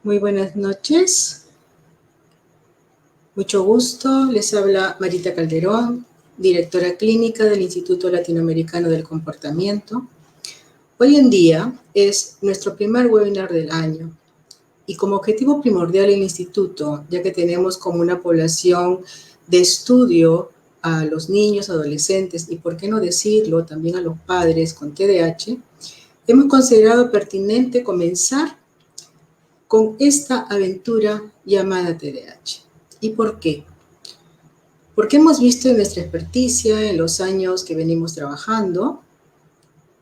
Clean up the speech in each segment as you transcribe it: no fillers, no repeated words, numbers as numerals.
Muy buenas noches. Mucho gusto. Les habla Marita Calderón, directora clínica del Instituto Latinoamericano del Comportamiento. Hoy en día es nuestro primer webinar del año y como objetivo primordial el instituto, ya que tenemos como una población de estudio a los niños, adolescentes y, por qué no decirlo, también a los padres con TDAH, hemos considerado pertinente comenzar con esta aventura llamada TDAH. ¿Y por qué? Porque hemos visto en nuestra experticia, en los años que venimos trabajando,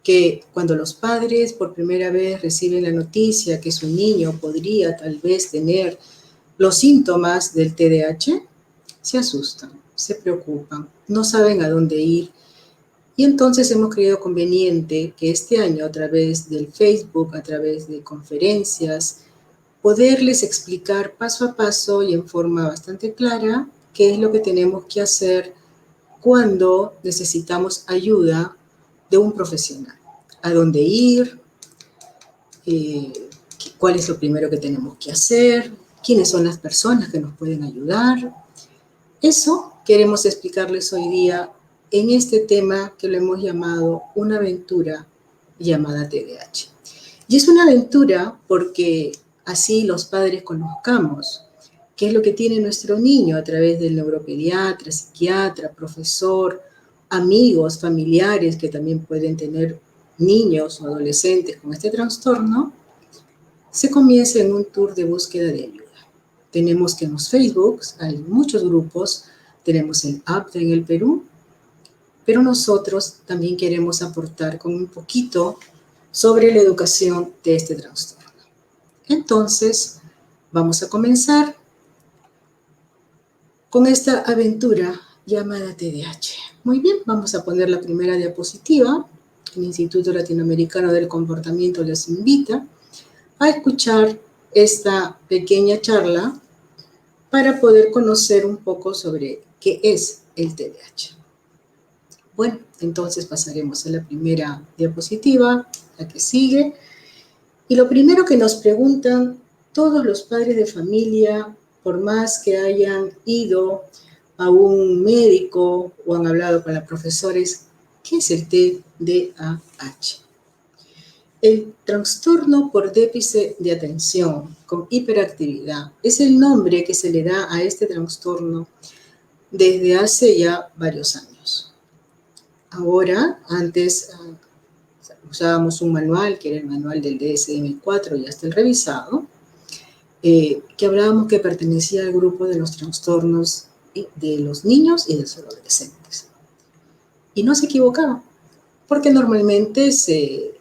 que cuando los padres por primera vez reciben la noticia que su niño podría tal vez tener los síntomas del TDAH, se asustan, se preocupan, no saben a dónde ir. Y entonces hemos creído conveniente que este año, a través del Facebook, a través de conferencias, poderles explicar paso a paso y en forma bastante clara qué es lo que tenemos que hacer cuando necesitamos ayuda de un profesional. A dónde ir, cuál es lo primero que tenemos que hacer, quiénes son las personas que nos pueden ayudar. Eso queremos explicarles hoy día en este tema que lo hemos llamado una aventura llamada TDAH. Y es una aventura porque así los padres conozcamos qué es lo que tiene nuestro niño a través del neuropediatra, psiquiatra, profesor, amigos, familiares que también pueden tener niños o adolescentes con este trastorno, se comienza en un tour de búsqueda de ayuda. Tenemos que en los Facebooks hay muchos grupos, tenemos el APTA en el Perú, pero nosotros también queremos aportar con un poquito sobre la educación de este trastorno. Entonces, vamos a comenzar con esta aventura llamada TDAH. Muy bien, vamos a poner la primera diapositiva. El Instituto Latinoamericano del Comportamiento les invita a escuchar esta pequeña charla para poder conocer un poco sobre qué es el TDAH. Bueno, entonces pasaremos a la primera diapositiva, la que sigue. Y lo primero que nos preguntan todos los padres de familia, por más que hayan ido a un médico o han hablado con la profesora, es ¿qué es el TDAH? El trastorno por déficit de atención con hiperactividad es el nombre que se le da a este trastorno desde hace ya varios años. Ahora, antes usábamos un manual, que era el manual del DSM-4, ya está el revisado, que hablábamos que pertenecía al grupo de los trastornos de los niños y de los adolescentes. Y no se equivocaba, porque normalmente se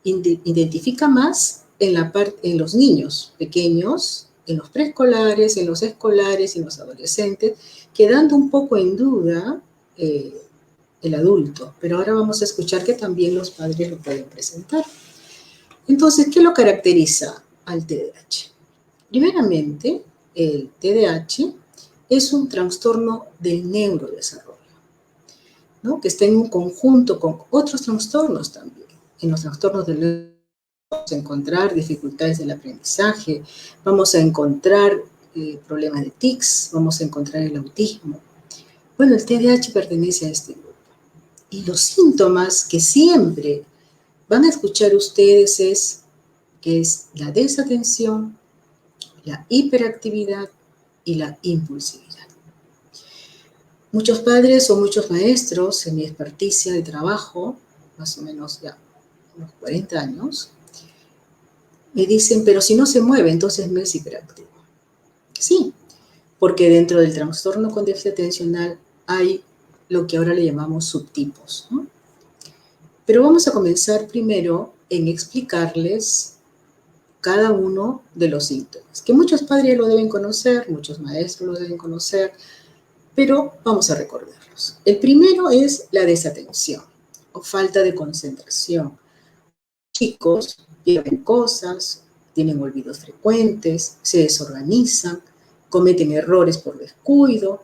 identifica más en los niños pequeños, en los preescolares, en los escolares y en los adolescentes, quedando un poco en duda el adulto. Pero ahora vamos a escuchar que también los padres lo pueden presentar. Entonces, ¿qué lo caracteriza al TDAH? Primeramente, el TDAH es un trastorno del neurodesarrollo, ¿no? Que está en un conjunto con otros trastornos también. En los trastornos del neurodesarrollo vamos a encontrar dificultades del aprendizaje, vamos a encontrar problemas de tics, vamos a encontrar el autismo. Bueno, el TDAH pertenece a este grupo. Y los síntomas que siempre van a escuchar ustedes es la desatención, la hiperactividad y la impulsividad. Muchos padres o muchos maestros en mi experticia de trabajo, más o menos ya unos 40 años, me dicen, pero si no se mueve, entonces no es hiperactivo. Sí, porque dentro del trastorno con déficit atencional hay lo que ahora le llamamos subtipos, ¿no? Pero vamos a comenzar primero en explicarles cada uno de los síntomas, que muchos padres lo deben conocer, muchos maestros lo deben conocer, pero vamos a recordarlos. El primero es la desatención o falta de concentración. Chicos pierden cosas, tienen olvidos frecuentes, se desorganizan, cometen errores por descuido,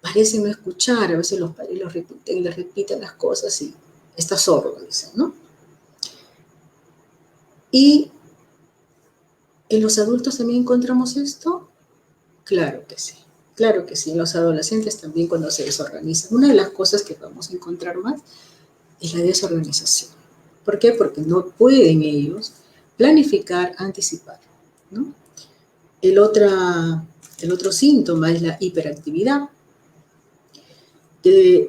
parecen no escuchar, a veces los padres los repiten y les repiten las cosas y está sordo, dicen, ¿no? Y ¿En los adultos también encontramos esto? Claro que sí. Claro que sí, en los adolescentes también cuando se desorganizan. Una de las cosas que vamos a encontrar más es la desorganización. ¿Por qué? Porque no pueden ellos planificar, anticipar, ¿no? El, otra, el otro síntoma es la hiperactividad.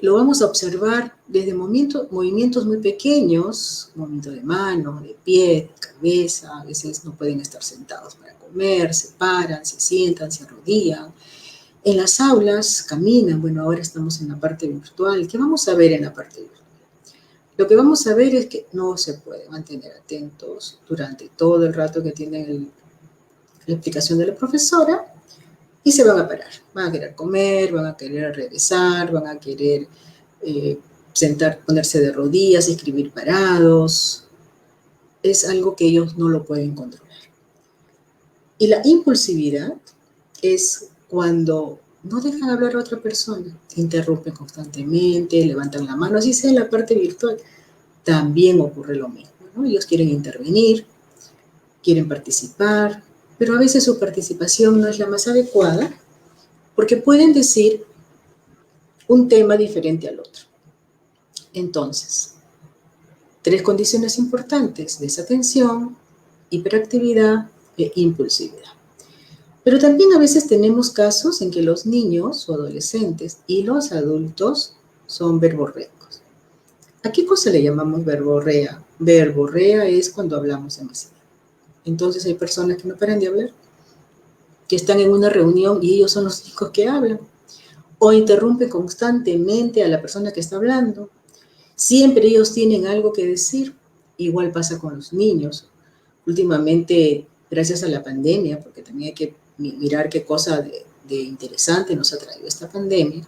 Lo vamos a observar desde movimientos muy pequeños, movimiento de mano, de pie, de cabeza, a veces no pueden estar sentados para comer, se paran, se sientan, se arrodillan. En las aulas caminan, bueno, ahora estamos en la parte virtual. ¿Qué vamos a ver en la parte virtual? Lo que vamos a ver es que no se puede mantener atentos durante todo el rato que tienen la explicación de la profesora y se van a parar. Van a querer comer, van a querer regresar, van a querer ponerse de rodillas, escribir parados. Es algo que ellos no lo pueden controlar. Y la impulsividad es cuando no dejan hablar a otra persona, interrumpen constantemente, levantan la mano, así sea en la parte virtual. También ocurre lo mismo, ¿no? Ellos quieren intervenir, quieren participar, pero a veces su participación no es la más adecuada porque pueden decir un tema diferente al otro. Entonces, 3 condiciones importantes: desatención, hiperactividad e impulsividad. Pero también a veces tenemos casos en que los niños o adolescentes y los adultos son verborreicos. ¿A qué cosa le llamamos verborrea? Verborrea es cuando hablamos demasiado. Entonces hay personas que no paran de hablar, que están en una reunión y ellos son los únicos que hablan, o interrumpen constantemente a la persona que está hablando. Siempre ellos tienen algo que decir. Igual pasa con los niños. Últimamente, gracias a la pandemia, porque también hay que mirar qué cosa de interesante nos ha traído esta pandemia,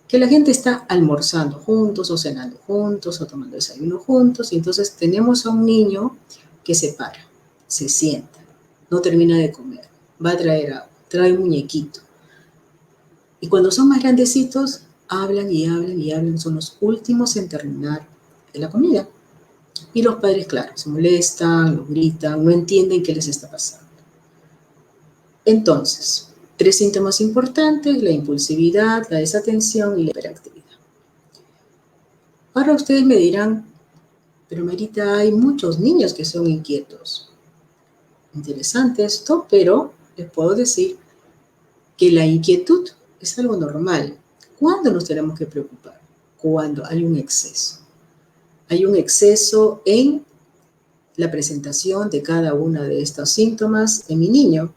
que la gente está almorzando juntos o cenando juntos o tomando desayuno juntos, y entonces tenemos a un niño que se para, se sienta, no termina de comer, va a traer agua, trae un muñequito. Y cuando son más grandecitos, hablan y hablan y hablan, son los últimos en terminar la comida. Y los padres, claro, se molestan, los gritan, no entienden qué les está pasando. Entonces, 3 síntomas importantes: la impulsividad, la desatención y la hiperactividad. Ahora ustedes me dirán, pero Marita, hay muchos niños que son inquietos. Interesante esto, pero les puedo decir que la inquietud es algo normal. ¿Cuándo nos tenemos que preocupar? Cuando hay un exceso. Hay un exceso en la presentación de cada uno de estos síntomas en mi niño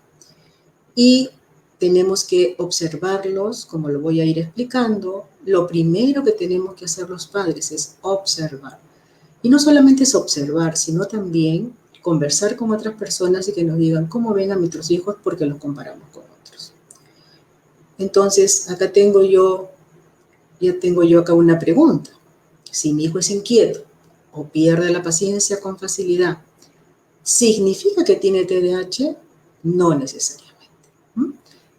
y tenemos que observarlos, como lo voy a ir explicando. Lo primero que tenemos que hacer los padres es observar. Y no solamente es observar, sino también conversar con otras personas y que nos digan cómo ven a nuestros hijos porque los comparamos con otros. Entonces, ya tengo yo acá una pregunta. Si mi hijo es inquieto o pierde la paciencia con facilidad, ¿significa que tiene TDAH? No necesariamente.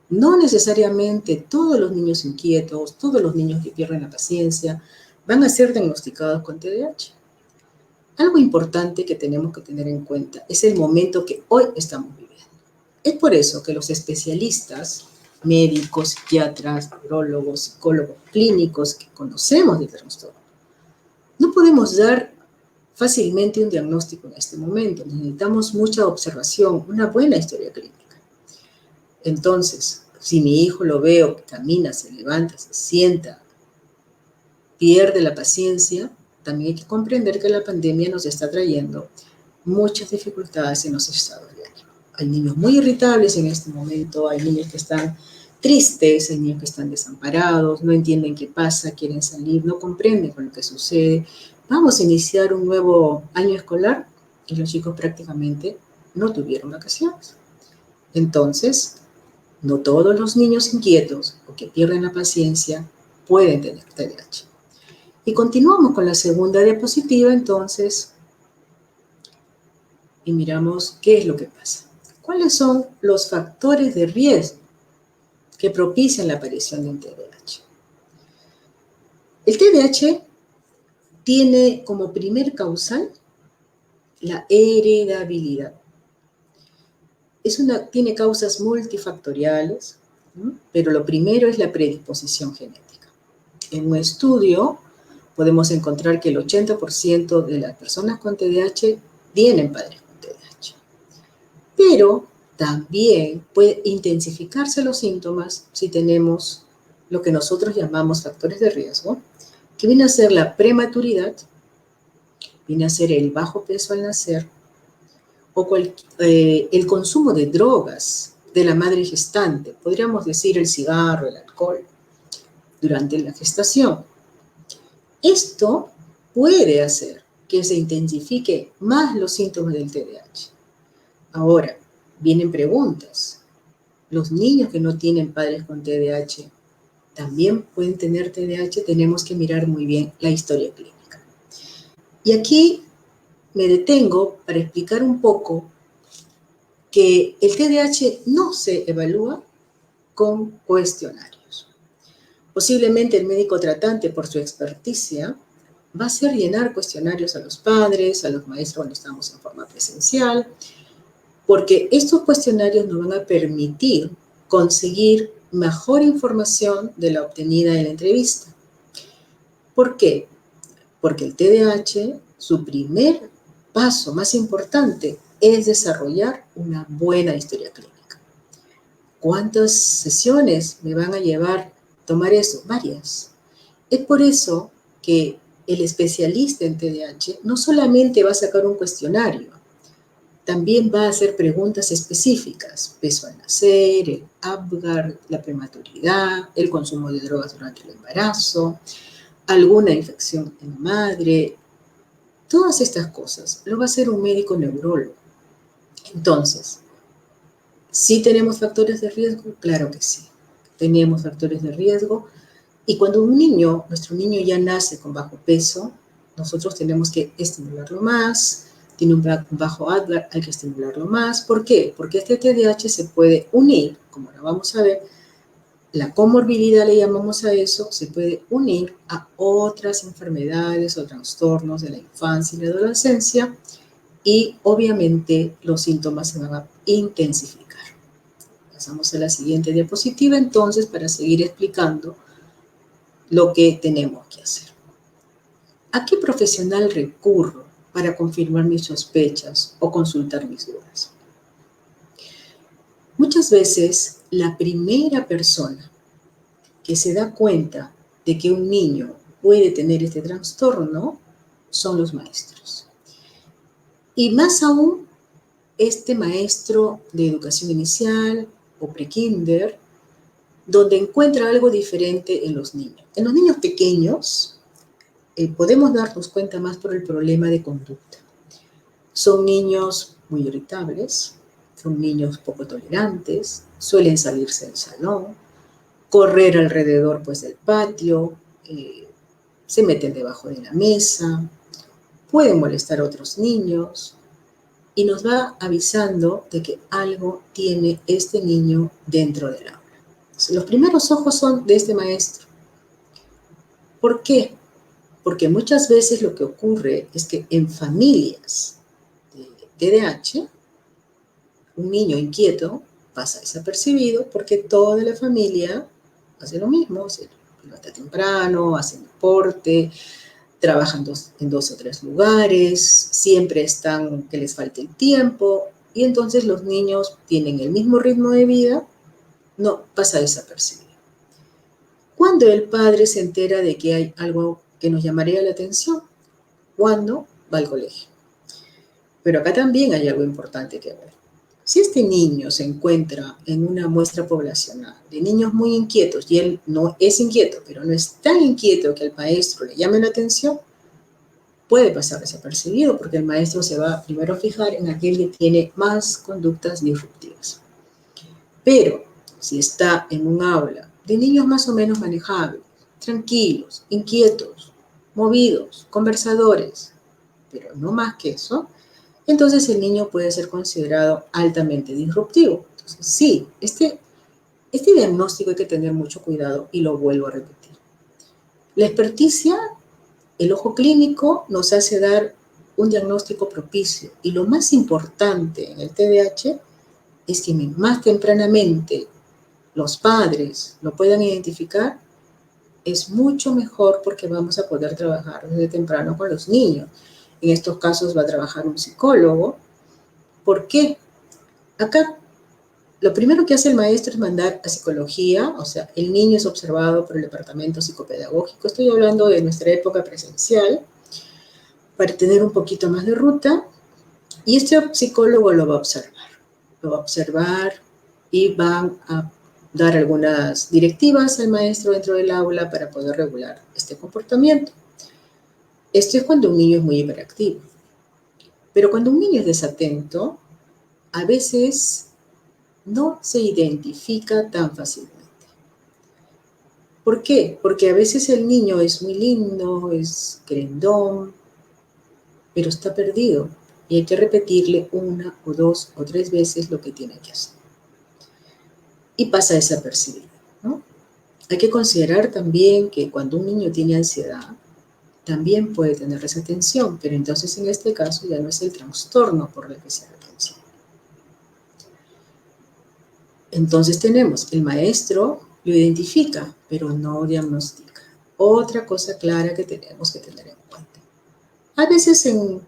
No necesariamente todos los niños inquietos, todos los niños que pierden la paciencia, van a ser diagnosticados con TDAH. Algo importante que tenemos que tener en cuenta es el momento que hoy estamos viviendo. Es por eso que los especialistas, médicos, psiquiatras, neurólogos, psicólogos clínicos que conocemos del trastorno, no podemos dar fácilmente un diagnóstico en este momento. Necesitamos mucha observación, una buena historia clínica. Entonces, si mi hijo lo veo que camina, se levanta, se sienta, pierde la paciencia, también hay que comprender que la pandemia nos está trayendo muchas dificultades en los estados de ánimo. Hay niños muy irritables en este momento, hay niños que están tristes, hay niños que están desamparados, no entienden qué pasa, quieren salir, no comprenden con lo que sucede. Vamos a iniciar un nuevo año escolar y los chicos prácticamente no tuvieron vacaciones. Entonces, no todos los niños inquietos o que pierden la paciencia pueden tener TDAH. Y continuamos con la segunda diapositiva, entonces, y miramos qué es lo que pasa. ¿Cuáles son los factores de riesgo que propician la aparición de un TDAH? El TDAH tiene como primer causal la heredabilidad. tiene causas multifactoriales, ¿no? Pero lo primero es la predisposición genética. En un estudio podemos encontrar que el 80% de las personas con TDAH tienen padres con TDAH. Pero también puede intensificarse los síntomas si tenemos lo que nosotros llamamos factores de riesgo, que viene a ser la prematuridad, viene a ser el bajo peso al nacer, o el consumo de drogas de la madre gestante, podríamos decir el cigarro, el alcohol, durante la gestación. Esto puede hacer que se intensifique más los síntomas del TDAH. Ahora, vienen preguntas. ¿Los niños que no tienen padres con TDAH también pueden tener TDAH? Tenemos que mirar muy bien la historia clínica. Y aquí me detengo para explicar un poco que el TDAH no se evalúa con cuestionarios. Posiblemente el médico tratante, por su experticia, va a hacer llenar cuestionarios a los padres, a los maestros cuando estamos en forma presencial, porque estos cuestionarios nos van a permitir conseguir mejor información de la obtenida en la entrevista. ¿Por qué? Porque el TDAH, su primer paso más importante es desarrollar una buena historia clínica. ¿Cuántas sesiones me van a llevar tomar eso? Varias. Es por eso que el especialista en TDAH no solamente va a sacar un cuestionario, también va a hacer preguntas específicas: peso al nacer, el Apgar, la prematuridad, el consumo de drogas durante el embarazo, alguna infección en la madre. Todas estas cosas lo va a hacer un médico neurólogo. Entonces, ¿sí tenemos factores de riesgo? Claro que sí, tenemos factores de riesgo. Y cuando nuestro niño ya nace con bajo peso, nosotros tenemos que estimularlo más. Tiene un bajo Apgar, hay que estimularlo más. ¿Por qué? Porque este TDAH se puede unir, como ahora vamos a ver, la comorbilidad le llamamos a eso, se puede unir a otras enfermedades o trastornos de la infancia y la adolescencia, y obviamente los síntomas se van a intensificar. Pasamos a la siguiente diapositiva entonces para seguir explicando lo que tenemos que hacer. ¿A qué profesional recurro para confirmar mis sospechas o consultar mis dudas? Muchas veces la primera persona que se da cuenta de que un niño puede tener este trastorno son los maestros. Y más aún, este maestro de educación inicial o prekinder, donde encuentra algo diferente en los niños. En los niños pequeños podemos darnos cuenta más por el problema de conducta. Son niños muy irritables, son niños poco tolerantes, suelen salirse del salón, correr alrededor pues, del patio, se meten debajo de la mesa, pueden molestar a otros niños, y nos va avisando de que algo tiene este niño dentro del aula. Los primeros ojos son de este maestro. ¿Por qué? Porque muchas veces lo que ocurre es que en familias de TDAH, un niño inquieto pasa desapercibido porque toda la familia hace lo mismo, se levanta temprano, hacen deporte, trabajan en dos o tres lugares, siempre están que les falte el tiempo, y entonces los niños tienen el mismo ritmo de vida, no pasa desapercibido. Cuando el padre se entera de que hay algo que nos llamaría la atención, cuando va al colegio. Pero acá también hay algo importante que ver. Si este niño se encuentra en una muestra poblacional de niños muy inquietos, y él no es inquieto, pero no es tan inquieto que al maestro le llame la atención, puede pasar desapercibido porque el maestro se va primero a fijar en aquel que tiene más conductas disruptivas. Pero si está en un aula de niños más o menos manejables, tranquilos, inquietos, movidos, conversadores, pero no más que eso, entonces el niño puede ser considerado altamente disruptivo. Entonces, sí, este diagnóstico hay que tener mucho cuidado, y lo vuelvo a repetir. La experticia, el ojo clínico, nos hace dar un diagnóstico propicio, y lo más importante en el TDAH es que más tempranamente los padres lo puedan identificar, es mucho mejor porque vamos a poder trabajar desde temprano con los niños. En estos casos va a trabajar un psicólogo. ¿Por qué? Acá lo primero que hace el maestro es mandar a psicología, o sea, el niño es observado por el departamento psicopedagógico. Estoy hablando de nuestra época presencial, para tener un poquito más de ruta, y este psicólogo lo va a observar. Lo va a observar y van a dar algunas directivas al maestro dentro del aula para poder regular este comportamiento. Esto es cuando un niño es muy hiperactivo. Pero cuando un niño es desatento, a veces no se identifica tan fácilmente. ¿Por qué? Porque a veces el niño es muy lindo, es querendón, pero está perdido y hay que repetirle 1 o 2 o 3 veces lo que tiene que hacer. Y pasa desapercibido, ¿no? Hay que considerar también que cuando un niño tiene ansiedad, también puede tener desatención, pero entonces en este caso ya no es el trastorno por el que se da atención. Entonces tenemos, el maestro lo identifica, pero no diagnostica. Otra cosa clara que tenemos que tener en cuenta. A veces el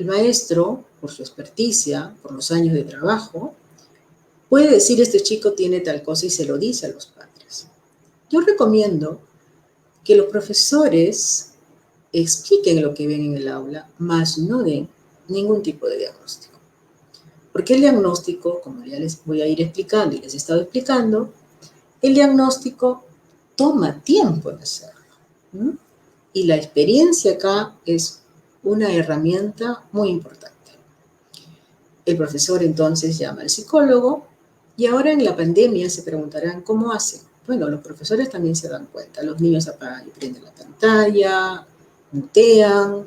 maestro, por su experticia, por los años de trabajo, puede decir este chico tiene tal cosa y se lo dice a los padres. Yo recomiendo que los profesores expliquen lo que ven en el aula, mas no den ningún tipo de diagnóstico. Porque el diagnóstico, como ya les voy a ir explicando y les he estado explicando, el diagnóstico toma tiempo en hacerlo. ¿Mm? Y la experiencia acá es una herramienta muy importante. El profesor entonces llama al psicólogo y ahora en la pandemia se preguntarán cómo hacen. Bueno, los profesores también se dan cuenta. Los niños apagan y prenden la pantalla, mutean,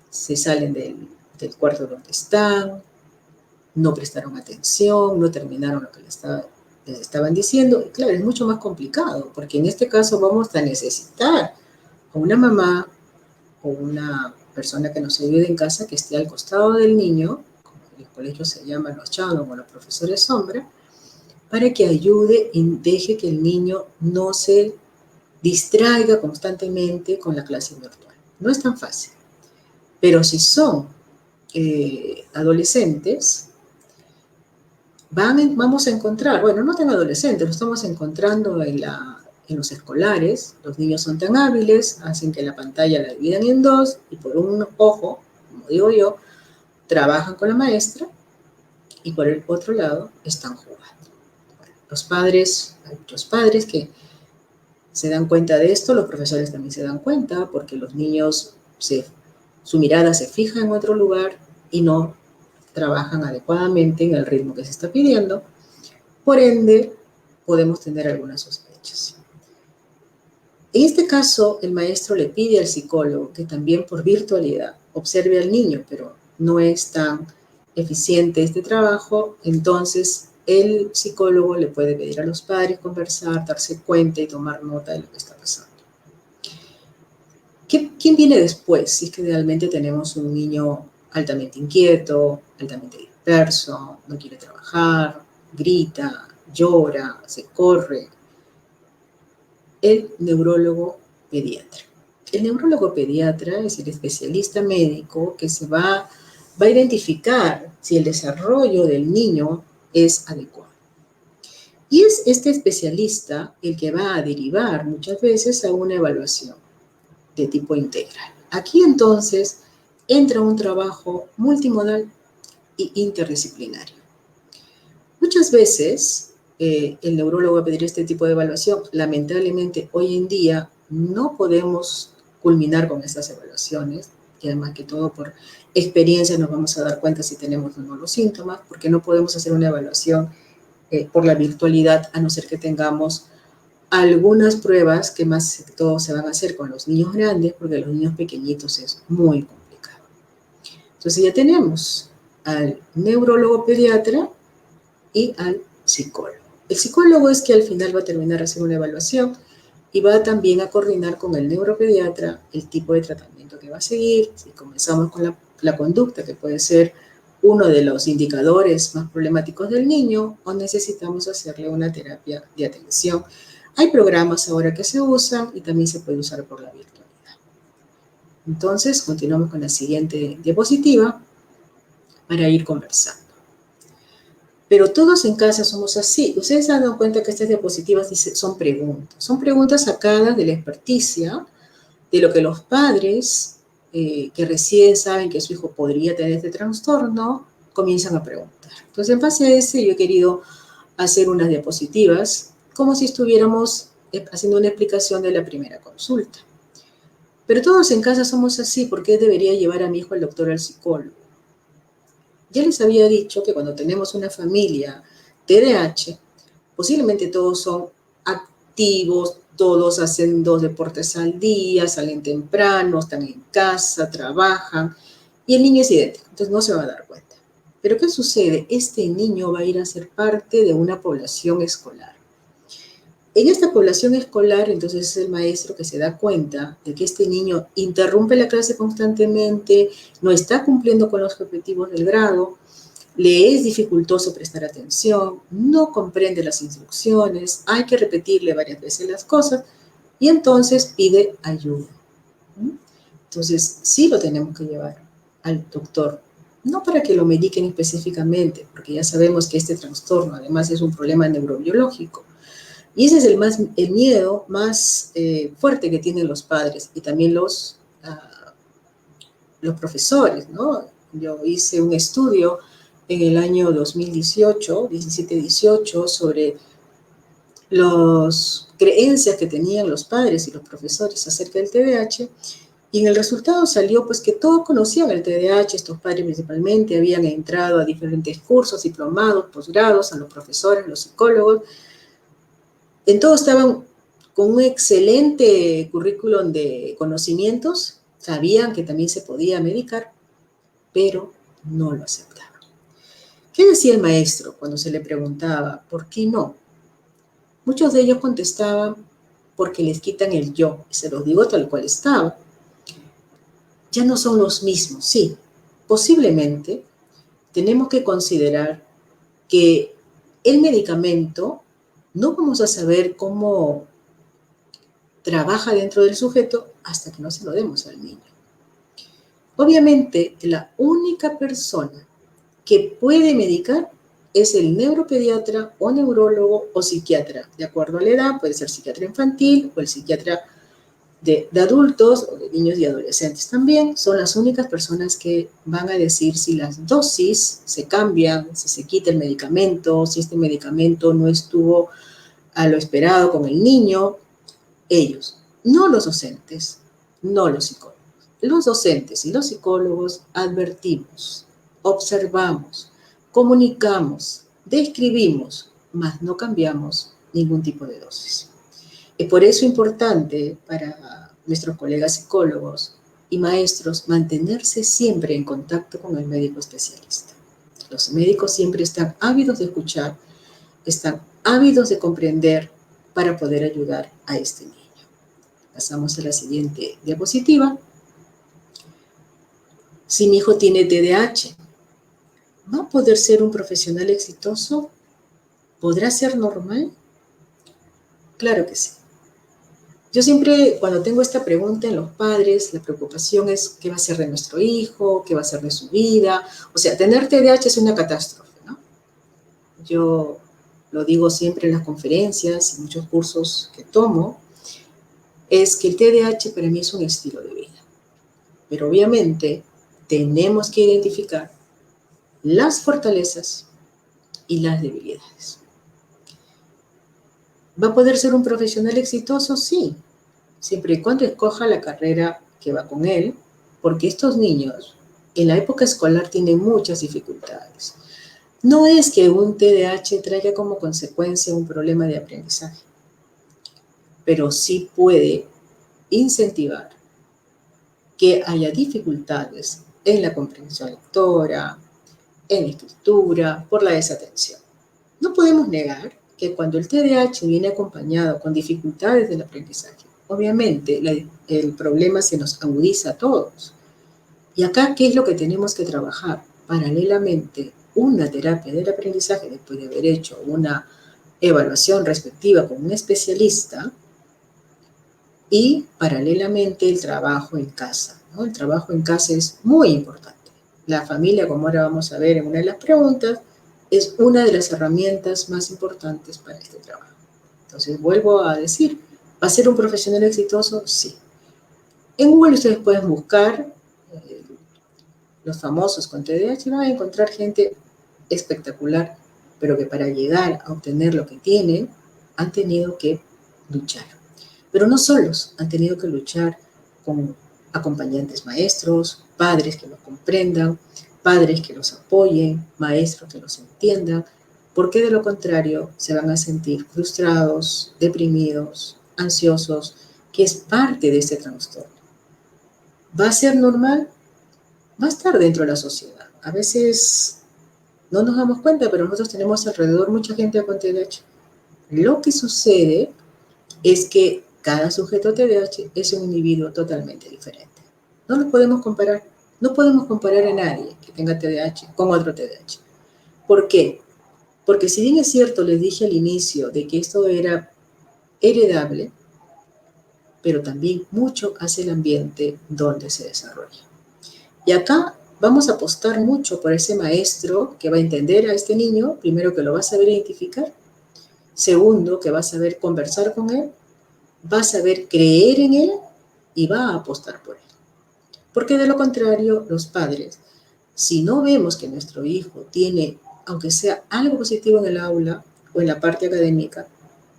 se salen del cuarto donde están, no prestaron atención, no terminaron lo que les estaban diciendo. Y claro, es mucho más complicado, porque en este caso vamos a necesitar a una mamá o una persona que nos ayude en casa que esté al costado del niño, como en el colegio se llaman los shadow o los profesores sombra, para que ayude y deje que el niño no se distraiga constantemente con la clase virtual. No es tan fácil. Pero si son adolescentes, vamos a encontrar, bueno, no tan adolescentes, lo estamos encontrando en los escolares. Los niños son tan hábiles, hacen que la pantalla la dividan en dos y por un ojo, como digo yo, trabajan con la maestra y por el otro lado están jugando. Bueno, hay muchos padres que se dan cuenta de esto, los profesores también se dan cuenta porque los niños su mirada se fija en otro lugar y no trabajan adecuadamente en el ritmo que se está pidiendo. Por ende, podemos tener algunas sospechas. En este caso, el maestro le pide al psicólogo que también por virtualidad observe al niño, pero no es tan eficiente este trabajo, entonces el psicólogo le puede pedir a los padres conversar, darse cuenta y tomar nota de lo que está pasando. ¿Quién viene después? Si es que realmente tenemos un niño altamente inquieto, altamente disperso, no quiere trabajar, grita, llora, se corre. El neurólogo pediatra. El neurólogo pediatra es el especialista médico que va a identificar si el desarrollo del niño es adecuado. Y es este especialista el que va a derivar muchas veces a una evaluación de tipo integral. Aquí entonces entra un trabajo multimodal e interdisciplinario. Muchas veces el neurólogo va a pedir este tipo de evaluación. Lamentablemente hoy en día no podemos culminar con estas evaluaciones, y además que todo por experiencia nos vamos a dar cuenta si tenemos o no los síntomas, porque no podemos hacer una evaluación por la virtualidad a no ser que tengamos algunas pruebas que más que todo se van a hacer con los niños grandes, porque los niños pequeñitos es muy complicado. Entonces ya tenemos al neurólogo pediatra y al psicólogo. El psicólogo es que al final va a terminar haciendo una evaluación y va también a coordinar con el neuropediatra el tipo de tratamiento que va a seguir. Si comenzamos con la conducta, que puede ser uno de los indicadores más problemáticos del niño o necesitamos hacerle una terapia de atención. Hay programas ahora que se usan y también se puede usar por la virtualidad. Entonces, continuamos con la siguiente diapositiva para ir conversando. Pero todos en casa somos así. Ustedes se han dado cuenta que estas diapositivas son preguntas. Son preguntas sacadas de la experticia, de lo que los padres que recién saben que su hijo podría tener este trastorno, comienzan a preguntar. Entonces, en base a ese, yo he querido hacer unas diapositivas como si estuviéramos haciendo una explicación de la primera consulta. Pero todos en casa somos así, ¿por qué debería llevar a mi hijo al doctor o al psicólogo? Ya les había dicho que cuando tenemos una familia TDAH, posiblemente todos son activos, todos hacen 2 deportes al día, salen temprano, están en casa, trabajan, y el niño es idéntico, entonces no se va a dar cuenta. Pero ¿qué sucede? Este niño va a ir a ser parte de una población escolar. En esta población escolar, entonces es el maestro que se da cuenta de que este niño interrumpe la clase constantemente, no está cumpliendo con los objetivos del grado, le es dificultoso prestar atención, no comprende las instrucciones, hay que repetirle varias veces las cosas y entonces pide ayuda. Entonces, sí lo tenemos que llevar al doctor, no para que lo mediquen específicamente, porque ya sabemos que este trastorno además es un problema neurobiológico. Y ese es el miedo más fuerte que tienen los padres y también los profesores, ¿no? Yo hice un estudio en el año 2018, 17-18, sobre las creencias que tenían los padres y los profesores acerca del TDAH, y en el resultado salió pues que todos conocían el TDAH, estos padres principalmente habían entrado a diferentes cursos, diplomados, posgrados, a los profesores, a los psicólogos, en todo estaban con un excelente currículum de conocimientos, sabían que también se podía medicar, pero no lo aceptaban. ¿Qué decía el maestro cuando se le preguntaba por qué no? Muchos de ellos contestaban porque les quitan el yo, y se los digo tal cual estaba. Ya no son los mismos, sí. Posiblemente tenemos que considerar que el medicamento no vamos a saber cómo trabaja dentro del sujeto hasta que no se lo demos al niño. Obviamente, la única persona que puede medicar es el neuropediatra o neurólogo o psiquiatra. De acuerdo a la edad, puede ser psiquiatra infantil o el psiquiatra de adultos o de niños y adolescentes también. Son las únicas personas que van a decir si las dosis se cambian, si se quita el medicamento, si este medicamento no estuvo a lo esperado con el niño. Ellos, no los docentes, no los psicólogos. Los docentes y los psicólogos advertimos, observamos, comunicamos, describimos, mas no cambiamos ningún tipo de dosis. Es por eso importante para nuestros colegas psicólogos y maestros mantenerse siempre en contacto con el médico especialista. Los médicos siempre están ávidos de escuchar, están ávidos de comprender para poder ayudar a este niño. Pasamos a la siguiente diapositiva. Si mi hijo tiene TDAH, ¿va a poder ser un profesional exitoso? ¿Podrá ser normal? Claro que sí. Yo siempre, cuando tengo esta pregunta en los padres, la preocupación es qué va a ser de nuestro hijo, qué va a ser de su vida. O sea, tener TDAH es una catástrofe, ¿no? Yo lo digo siempre en las conferencias y muchos cursos que tomo, es que el TDAH para mí es un estilo de vida. Pero obviamente tenemos que identificar las fortalezas y las debilidades. ¿Va a poder ser un profesional exitoso? Sí, siempre y cuando escoja la carrera que va con él, porque estos niños en la época escolar tienen muchas dificultades. No es que un TDAH traiga como consecuencia un problema de aprendizaje, pero sí puede incentivar que haya dificultades en la comprensión lectora, en la escritura, por la desatención. No podemos negar que cuando el TDAH viene acompañado con dificultades del aprendizaje, obviamente el problema se nos agudiza a todos. Y acá, ¿qué es lo que tenemos que trabajar? paralelamente una terapia del aprendizaje después de haber hecho una evaluación respectiva con un especialista y paralelamente el trabajo en casa, ¿no? El trabajo en casa es muy importante. La familia, como ahora vamos a ver en una de las preguntas, es una de las herramientas más importantes para este trabajo. Entonces, vuelvo a decir, ¿va a ser un profesional exitoso? Sí. En Google ustedes pueden buscar los famosos con TDAH y van a encontrar gente espectacular, pero que para llegar a obtener lo que tienen, han tenido que luchar. Pero no solos, han tenido que luchar con acompañantes maestros, padres que los comprendan, padres que los apoyen, maestros que los entiendan, porque de lo contrario se van a sentir frustrados, deprimidos, ansiosos, que es parte de este trastorno. ¿Va a ser normal? Va a estar dentro de la sociedad. A veces no nos damos cuenta, pero nosotros tenemos alrededor mucha gente con TDAH. Lo que sucede es que cada sujeto TDAH es un individuo totalmente diferente. No lo podemos comparar. No podemos comparar a nadie que tenga TDAH con otro TDAH. ¿Por qué? Porque si bien es cierto, les dije al inicio de que esto era heredable, pero también mucho hace el ambiente donde se desarrolla. Y acá vamos a apostar mucho por ese maestro que va a entender a este niño, primero que lo va a saber identificar, segundo que va a saber conversar con él, va a saber creer en él y va a apostar por él. Porque de lo contrario, los padres, si no vemos que nuestro hijo tiene, aunque sea algo positivo en el aula o en la parte académica,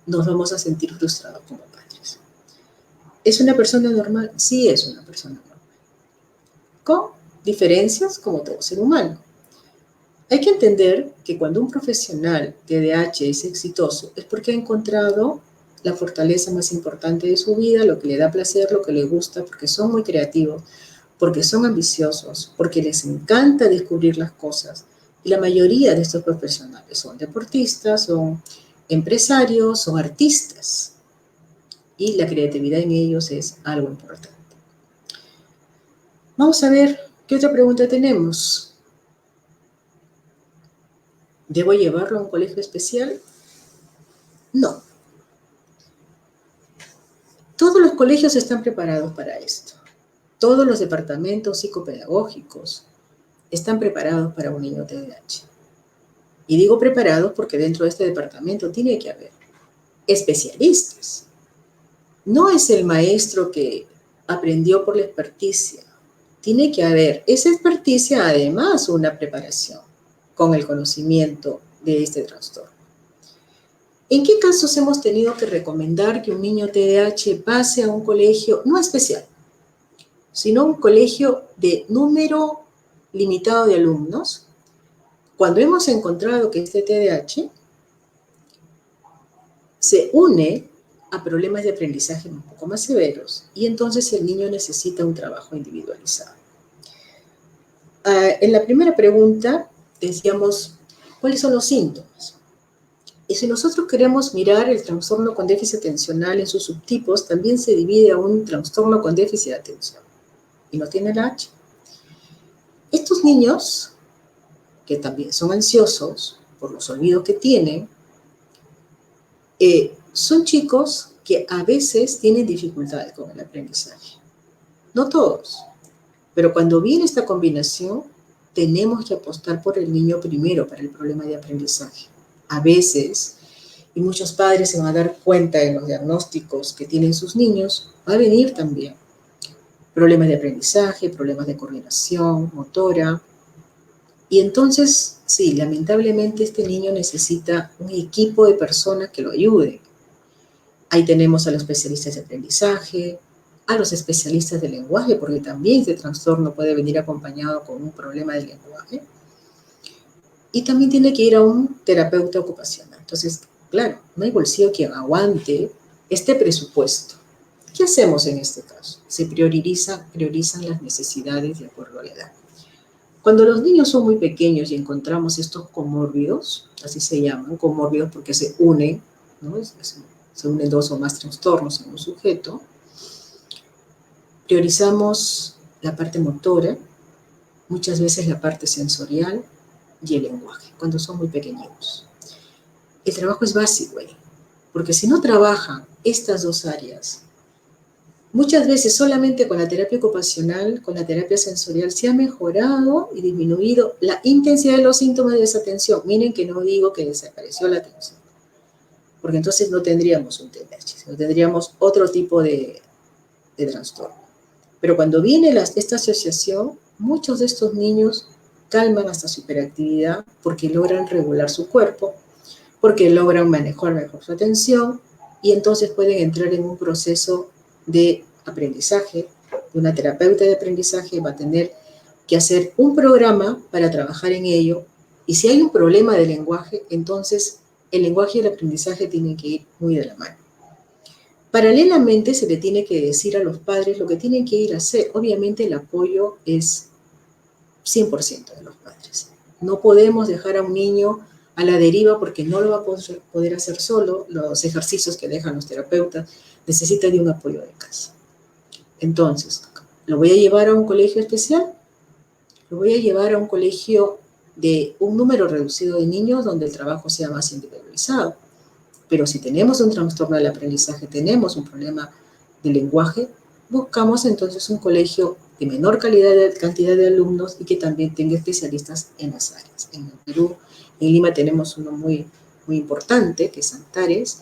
nos vamos a sentir frustrados como padres. ¿Es una persona normal? Sí, es una persona normal. Con diferencias como todo ser humano. Hay que entender que cuando un profesional TDAH es exitoso es porque ha encontrado la fortaleza más importante de su vida, lo que le da placer, lo que le gusta, porque son muy creativos, porque son ambiciosos, porque les encanta descubrir las cosas. Y la mayoría de estos profesionales son deportistas, son empresarios, son artistas. Y la creatividad en ellos es algo importante. Vamos a ver qué otra pregunta tenemos. ¿Debo llevarlo a un colegio especial? No. Todos los colegios están preparados para esto. Todos los departamentos psicopedagógicos están preparados para un niño TDAH. Y digo preparados porque dentro de este departamento tiene que haber especialistas. No es el maestro que aprendió por la experticia. Tiene que haber esa experticia, además una preparación con el conocimiento de este trastorno. ¿En qué casos hemos tenido que recomendar que un niño TDAH pase a un colegio no especial, sino un colegio de número limitado de alumnos? Cuando hemos encontrado que este TDAH se une a problemas de aprendizaje un poco más severos y entonces el niño necesita un trabajo individualizado. En la primera pregunta decíamos, ¿cuáles son los síntomas? Y si nosotros queremos mirar el trastorno con déficit atencional en sus subtipos, también se divide a un trastorno con déficit de atención. Y no tiene la H. Estos niños, que también son ansiosos por los olvidos que tienen, son chicos que a veces tienen dificultades con el aprendizaje. No todos, pero cuando viene esta combinación, tenemos que apostar por el niño primero para el problema de aprendizaje. A veces, y muchos padres se van a dar cuenta en los diagnósticos que tienen sus niños, va a venir también problemas de aprendizaje, problemas de coordinación, motora. Y entonces, sí, lamentablemente este niño necesita un equipo de personas que lo ayuden. Ahí tenemos a los especialistas de aprendizaje, a los especialistas de lenguaje, porque también este trastorno puede venir acompañado con un problema de lenguaje. Y también tiene que ir a un terapeuta ocupacional. Entonces, claro, no hay bolsillo quien aguante este presupuesto. ¿Qué hacemos en este caso? Se priorizan las necesidades de acuerdo a la edad. Cuando los niños son muy pequeños y encontramos estos comórbidos, así se llaman, comórbidos porque se unen, ¿no? Se unen dos o más trastornos en un sujeto, priorizamos la parte motora, muchas veces la parte sensorial y el lenguaje, cuando son muy pequeñitos. El trabajo es básico ahí, porque si no trabajan estas dos áreas, muchas veces solamente con la terapia ocupacional, con la terapia sensorial, se ha mejorado y disminuido la intensidad de los síntomas de desatención. Miren que no digo que desapareció la atención, porque entonces no tendríamos un TDAH, sino tendríamos otro tipo de trastorno. Pero cuando viene esta asociación, muchos de estos niños calman hasta su hiperactividad porque logran regular su cuerpo, porque logran manejar mejor su atención y entonces pueden entrar en un proceso de aprendizaje. Una terapeuta de aprendizaje va a tener que hacer un programa para trabajar en ello, y si hay un problema de lenguaje, entonces el lenguaje y el aprendizaje tienen que ir muy de la mano. Paralelamente se le tiene que decir a los padres lo que tienen que ir a hacer. Obviamente el apoyo es 100% de los padres. No podemos dejar a un niño a la deriva porque no lo va a poder hacer solo. Los ejercicios que dejan los terapeutas necesitan de un apoyo de casa. Entonces, ¿lo voy a llevar a un colegio especial? Lo voy a llevar a un colegio de un número reducido de niños donde el trabajo sea más individualizado. Pero si tenemos un trastorno del aprendizaje, tenemos un problema de lenguaje, buscamos entonces un colegio de menor cantidad de alumnos y que también tenga especialistas en las áreas. En el Perú, en Lima tenemos uno muy importante, que es Antares,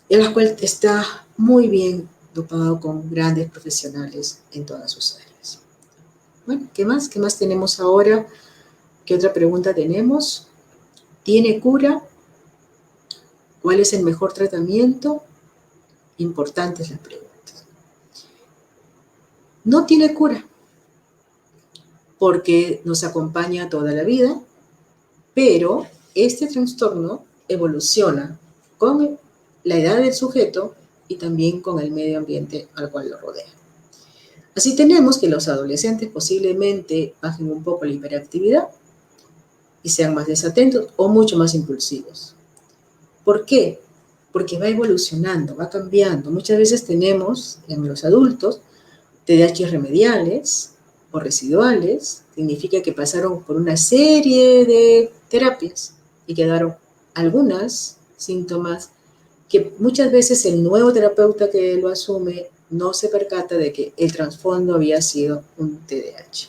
en la cual está muy bien dotado con grandes profesionales en todas sus áreas. Bueno, ¿qué más? ¿Qué más tenemos ahora? ¿Qué otra pregunta tenemos? ¿Tiene cura? ¿Cuál es el mejor tratamiento? Importantes las preguntas. No tiene cura, porque nos acompaña toda la vida, pero este trastorno evoluciona con la edad del sujeto y también con el medio ambiente al cual lo rodea. Así tenemos que los adolescentes posiblemente bajen un poco la hiperactividad y sean más desatentos o mucho más impulsivos. ¿Por qué? Porque va evolucionando, va cambiando. Muchas veces tenemos en los adultos TDAH remediales o residuales. Significa que pasaron por una serie de terapias y quedaron algunos síntomas que muchas veces el nuevo terapeuta que lo asume no se percata de que el trasfondo había sido un TDAH.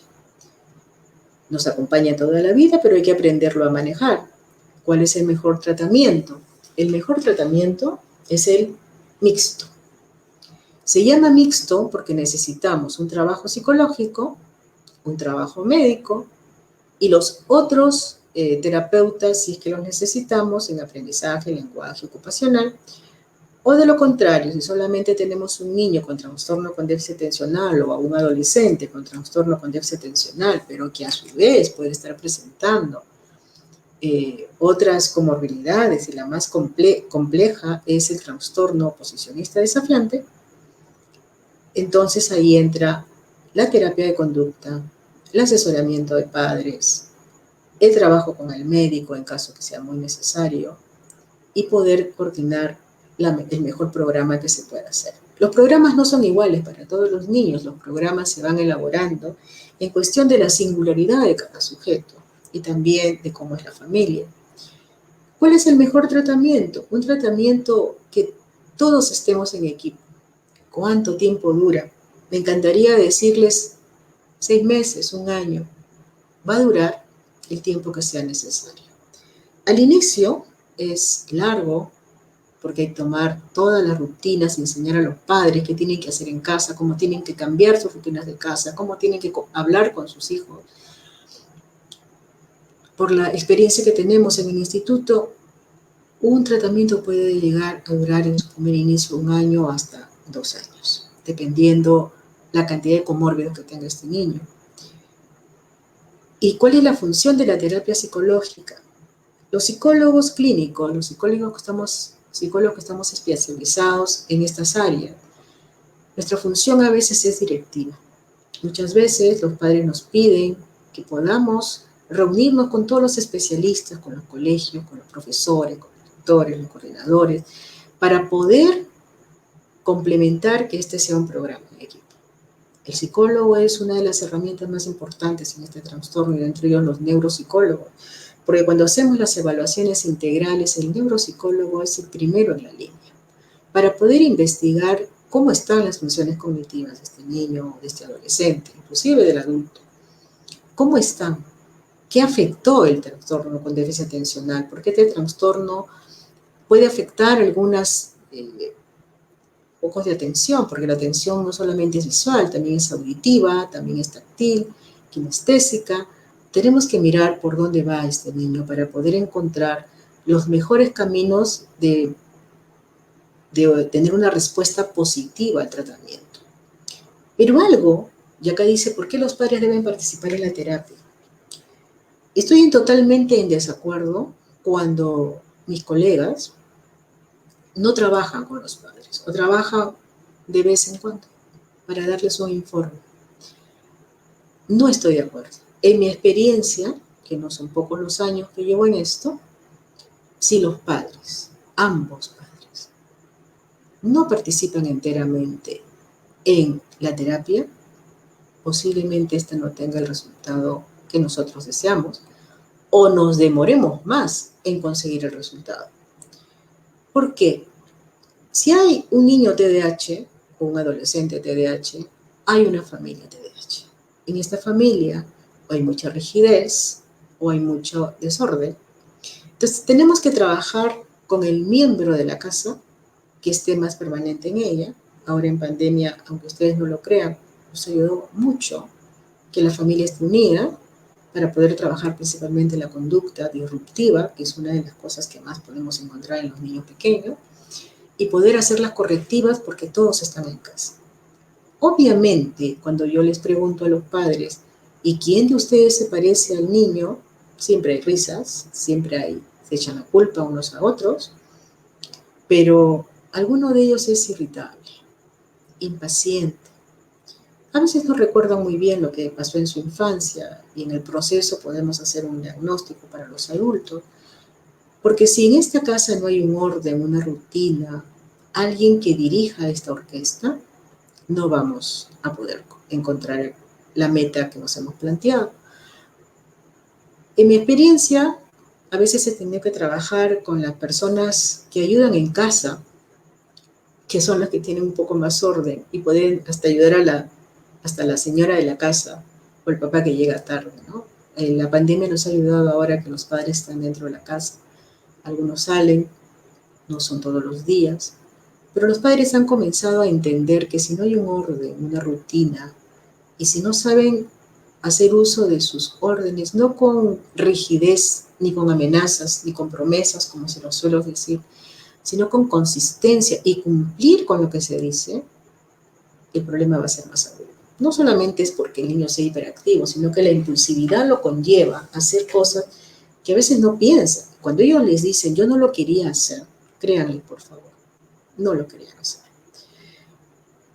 Nos acompaña toda la vida, pero hay que aprenderlo a manejar. ¿Cuál es el mejor tratamiento? El mejor tratamiento es el mixto. Se llama mixto porque necesitamos un trabajo psicológico, un trabajo médico y los otros terapeutas, si es que los necesitamos, en aprendizaje, lenguaje, ocupacional. O de lo contrario, si solamente tenemos un niño con trastorno con déficit atencional o a un adolescente con trastorno con déficit atencional, pero que a su vez puede estar presentando otras comorbilidades, y la más compleja es el trastorno oposicionista desafiante, entonces ahí entra la terapia de conducta, el asesoramiento de padres, el trabajo con el médico en caso que sea muy necesario y poder coordinar el mejor programa que se pueda hacer. Los programas no son iguales para todos los niños, los programas se van elaborando en cuestión de la singularidad de cada sujeto y también de cómo es la familia. ¿Cuál es el mejor tratamiento? Un tratamiento que todos estemos en equipo. ¿Cuánto tiempo dura? Me encantaría decirles 6 meses, 1 año. Va a durar el tiempo que sea necesario. Al inicio es largo porque hay que tomar todas las rutinas, enseñar a los padres qué tienen que hacer en casa, cómo tienen que cambiar sus rutinas de casa, cómo tienen que hablar con sus hijos. Por la experiencia que tenemos en el instituto, un tratamiento puede llegar a durar en su primer inicio 1 año hasta 2 años, dependiendo la cantidad de comórbidos que tenga este niño. ¿Y cuál es la función de la terapia psicológica? Los psicólogos clínicos, los psicólogos que estamos especializados en estas áreas, nuestra función a veces es directiva. Muchas veces los padres nos piden que podamos reunirnos con todos los especialistas, con los colegios, con los profesores, con los tutores, los coordinadores, para poder complementar que este sea un programa en equipo. El psicólogo es una de las herramientas más importantes en este trastorno y entre ellos los neuropsicólogos, porque cuando hacemos las evaluaciones integrales, el neuropsicólogo es el primero en la línea para poder investigar cómo están las funciones cognitivas de este niño, de este adolescente, inclusive del adulto. ¿Cómo están? ¿Qué afectó el trastorno con déficit atencional? Porque este trastorno puede afectar algunas focos de atención, porque la atención no solamente es visual, también es auditiva, también es táctil, kinestésica. Tenemos que mirar por dónde va este niño para poder encontrar los mejores caminos de tener una respuesta positiva al tratamiento. Pero algo, y acá dice, ¿por qué los padres deben participar en la terapia? Estoy totalmente en desacuerdo cuando mis colegas no trabajan con los padres o trabajan de vez en cuando para darles un informe. No estoy de acuerdo. En mi experiencia, que no son pocos los años que llevo en esto, si los padres, ambos padres, no participan enteramente en la terapia, posiblemente esta no tenga el resultado que nosotros deseamos o nos demoremos más en conseguir el resultado. ¿Por qué? Si hay un niño TDAH o un adolescente TDAH, hay una familia TDAH. En esta familia o hay mucha rigidez o hay mucho desorden. Entonces tenemos que trabajar con el miembro de la casa que esté más permanente en ella. Ahora en pandemia, aunque ustedes no lo crean, nos ayudó mucho que la familia esté unida para poder trabajar principalmente la conducta disruptiva, que es una de las cosas que más podemos encontrar en los niños pequeños, y poder hacerlas correctivas porque todos están en casa. Obviamente, cuando yo les pregunto a los padres, ¿y quién de ustedes se parece al niño? Siempre hay risas, se echan la culpa unos a otros, pero alguno de ellos es irritable, impaciente. A veces no recuerdan muy bien lo que pasó en su infancia y en el proceso podemos hacer un diagnóstico para los adultos, porque si en esta casa no hay un orden, una rutina, alguien que dirija esta orquesta, no vamos a poder encontrar la meta que nos hemos planteado. En mi experiencia, a veces he tenido que trabajar con las personas que ayudan en casa, que son las que tienen un poco más orden y pueden hasta ayudar hasta la señora de la casa o el papá que llega tarde, ¿no? La pandemia nos ha ayudado ahora que los padres están dentro de la casa. Algunos salen, no son todos los días, pero los padres han comenzado a entender que si no hay un orden, una rutina, y si no saben hacer uso de sus órdenes, no con rigidez, ni con amenazas, ni con promesas, como se lo suelo decir, sino con consistencia y cumplir con lo que se dice, el problema va a ser más agudo. No solamente es porque el niño sea hiperactivo, sino que la impulsividad lo conlleva a hacer cosas que a veces no piensan. Cuando ellos les dicen, yo no lo quería hacer, créanle, por favor, no lo querían hacer.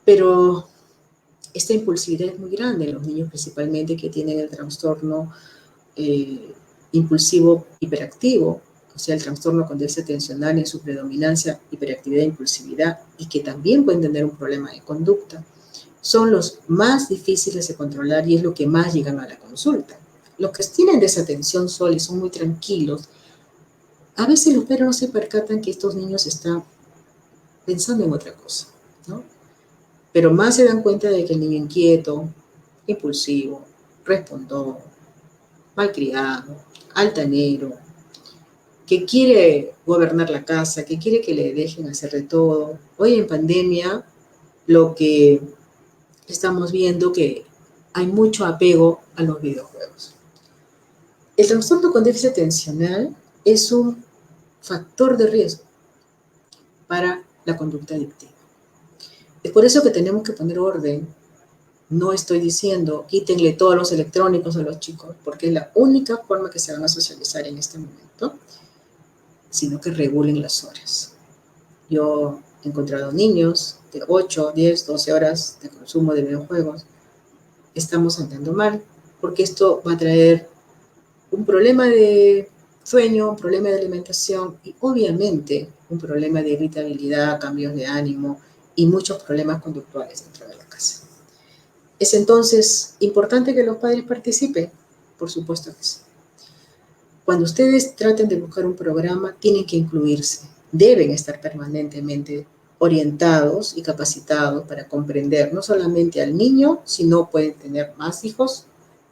Pero esta impulsividad es muy grande en los niños principalmente que tienen el trastorno impulsivo hiperactivo, o sea, el trastorno con déficit atencional en su predominancia, hiperactividad e impulsividad, y que también pueden tener un problema de conducta, son los más difíciles de controlar y es lo que más llegan a la consulta. Los que tienen desatención sola y son muy tranquilos, a veces los padres no se percatan que estos niños están pensando en otra cosa, ¿no? Pero más se dan cuenta de que el niño inquieto, impulsivo, respondón, malcriado, altanero, que quiere gobernar la casa, que quiere que le dejen hacer de todo. Hoy en pandemia, lo que estamos viendo que hay mucho apego a los videojuegos. El trastorno con déficit atencional es un factor de riesgo para la conducta adictiva. Es por eso que tenemos que poner orden. No estoy diciendo quítenle todos los electrónicos a los chicos, porque es la única forma que se van a socializar en este momento, sino que regulen las horas. Yo he encontrado niños de 8, 10, 12 horas de consumo de videojuegos. Estamos andando mal, porque esto va a traer un problema de sueño, un problema de alimentación y obviamente un problema de irritabilidad, cambios de ánimo y muchos problemas conductuales dentro de la casa. ¿Es entonces importante que los padres participen? Por supuesto que sí. Cuando ustedes traten de buscar un programa, tienen que incluirse. Deben estar permanentemente orientados y capacitados para comprender no solamente al niño, sino pueden tener más hijos,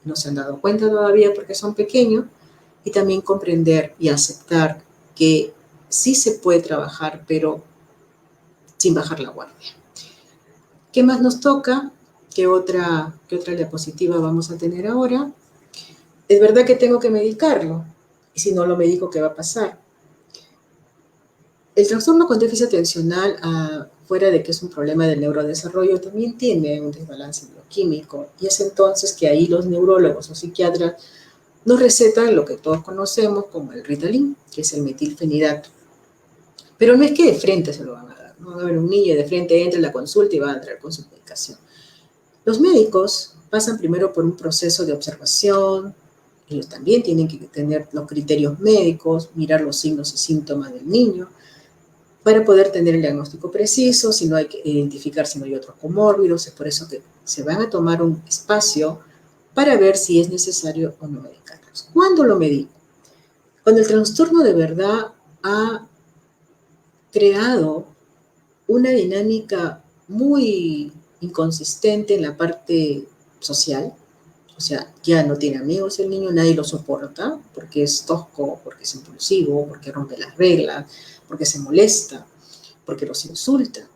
no se han dado cuenta todavía porque son pequeños, y también comprender y aceptar que sí se puede trabajar, pero sin bajar la guardia. ¿Qué más nos toca? ¿Qué otra diapositiva vamos a tener ahora? Es verdad que tengo que medicarlo, y si no lo medico, ¿qué va a pasar? El trastorno con déficit atencional, fuera de que es un problema del neurodesarrollo, también tiene un desbalance bioquímico, y es entonces que ahí los neurólogos o psiquiatras nos recetan lo que todos conocemos como el Ritalin, que es el metilfenidato. Pero no es que de frente se lo van a dar, no va a haber un niño de frente entra a la consulta y va a entrar con su medicación. Los médicos pasan primero por un proceso de observación, ellos también tienen que tener los criterios médicos, mirar los signos y síntomas del niño, para poder tener el diagnóstico preciso, si no hay que identificar si no hay otros comórbidos, es por eso que se van a tomar un espacio para ver si es necesario o no medicarlos. ¿Cuándo lo medico? Cuando el trastorno de verdad ha creado una dinámica muy inconsistente en la parte social, o sea, ya no tiene amigos el niño, nadie lo soporta, porque es tosco, porque es impulsivo, porque rompe las reglas, porque se molesta, porque los insulta.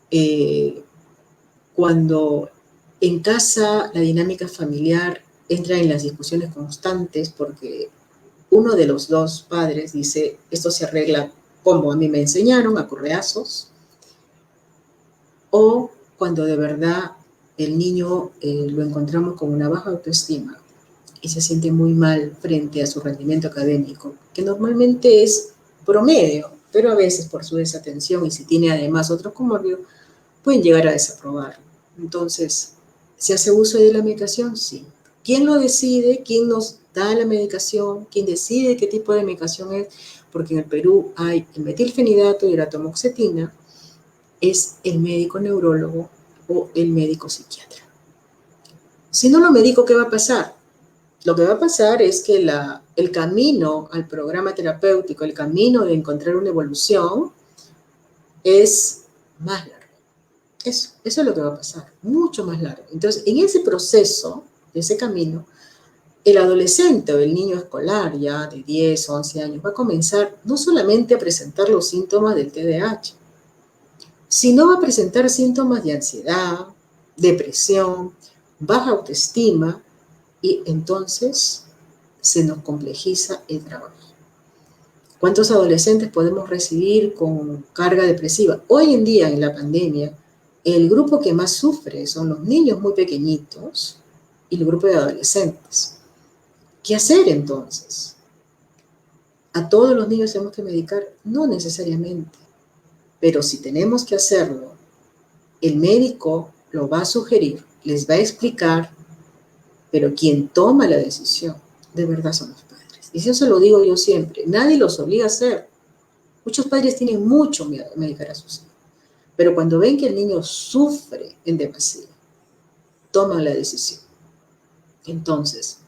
Eh, Cuando en casa la dinámica familiar entra en las discusiones constantes porque uno de los dos padres dice, esto se arregla como a mí me enseñaron, a correazos, o cuando de verdad el niño lo encontramos con una baja autoestima y se siente muy mal frente a su rendimiento académico, que normalmente es promedio, pero a veces por su desatención y si tiene además otros comórbidos, pueden llegar a desaprobar. Entonces, ¿se hace uso de la medicación? Sí. ¿Quién lo decide? ¿Quién nos da la medicación? ¿Quién decide qué tipo de medicación es? Porque en el Perú hay el metilfenidato y la atomoxetina, es el médico neurólogo o el médico psiquiatra. Si no lo medico, ¿qué va a pasar? Lo que va a pasar es que el camino al programa terapéutico, el camino de encontrar una evolución, es más largo. Eso es lo que va a pasar, mucho más largo. Entonces, en ese proceso, ese camino, el adolescente o el niño escolar ya de 10, 11 años va a comenzar no solamente a presentar los síntomas del TDAH, sino va a presentar síntomas de ansiedad, depresión, baja autoestima y entonces se nos complejiza el trabajo. ¿Cuántos adolescentes podemos recibir con carga depresiva? Hoy en día, en la pandemia, el grupo que más sufre son los niños muy pequeñitos y el grupo de adolescentes. ¿Qué hacer entonces? ¿A todos los niños tenemos que medicar? No necesariamente, pero si tenemos que hacerlo, el médico lo va a sugerir, les va a explicar, pero quien toma la decisión de verdad son los padres. Y eso se lo digo yo siempre, nadie los obliga a hacer. Muchos padres tienen mucho miedo de medicar a sus hijos, pero cuando ven que el niño sufre en demasía, toman la decisión. Entonces,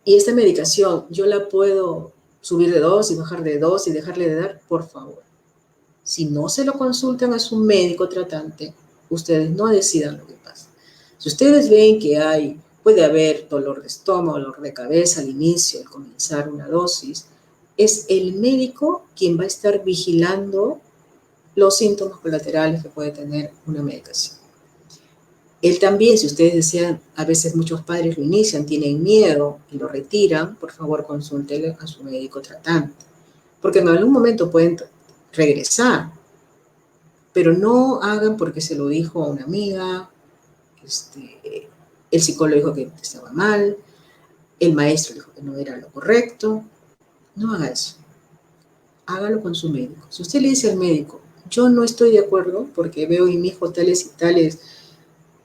y esta medicación, yo la puedo subir de dosis, bajar de dosis, dejarle de dar, por favor. Si no se lo consultan a su médico tratante, ustedes no decidan lo que pasa. Si ustedes ven que puede haber dolor de estómago, dolor de cabeza al inicio, al comenzar una dosis, es el médico quien va a estar vigilando los síntomas colaterales que puede tener una medicación. Él también, si ustedes desean, a veces muchos padres lo inician, tienen miedo y lo retiran, por favor consúltenle a su médico tratante, porque en algún momento pueden regresar, pero no hagan porque se lo dijo a una amiga, el psicólogo dijo que estaba mal, el maestro dijo que no era lo correcto. No haga eso. Hágalo con su médico. Si usted le dice al médico, yo no estoy de acuerdo porque veo en mi hijo tales y tales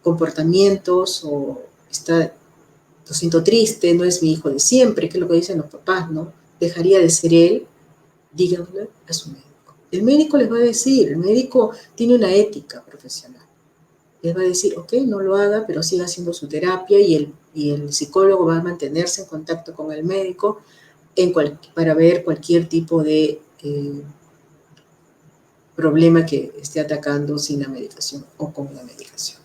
comportamientos o lo siento triste, no es mi hijo de siempre, que es lo que dicen los papás, ¿no? Dejaría de ser él, díganle a su médico. El médico les va a decir, el médico tiene una ética profesional. les va a decir, ok, no lo haga, pero siga haciendo su terapia y el psicólogo va a mantenerse en contacto con el médico para ver cualquier tipo de problema que esté atacando sin la medicación o con la medicación.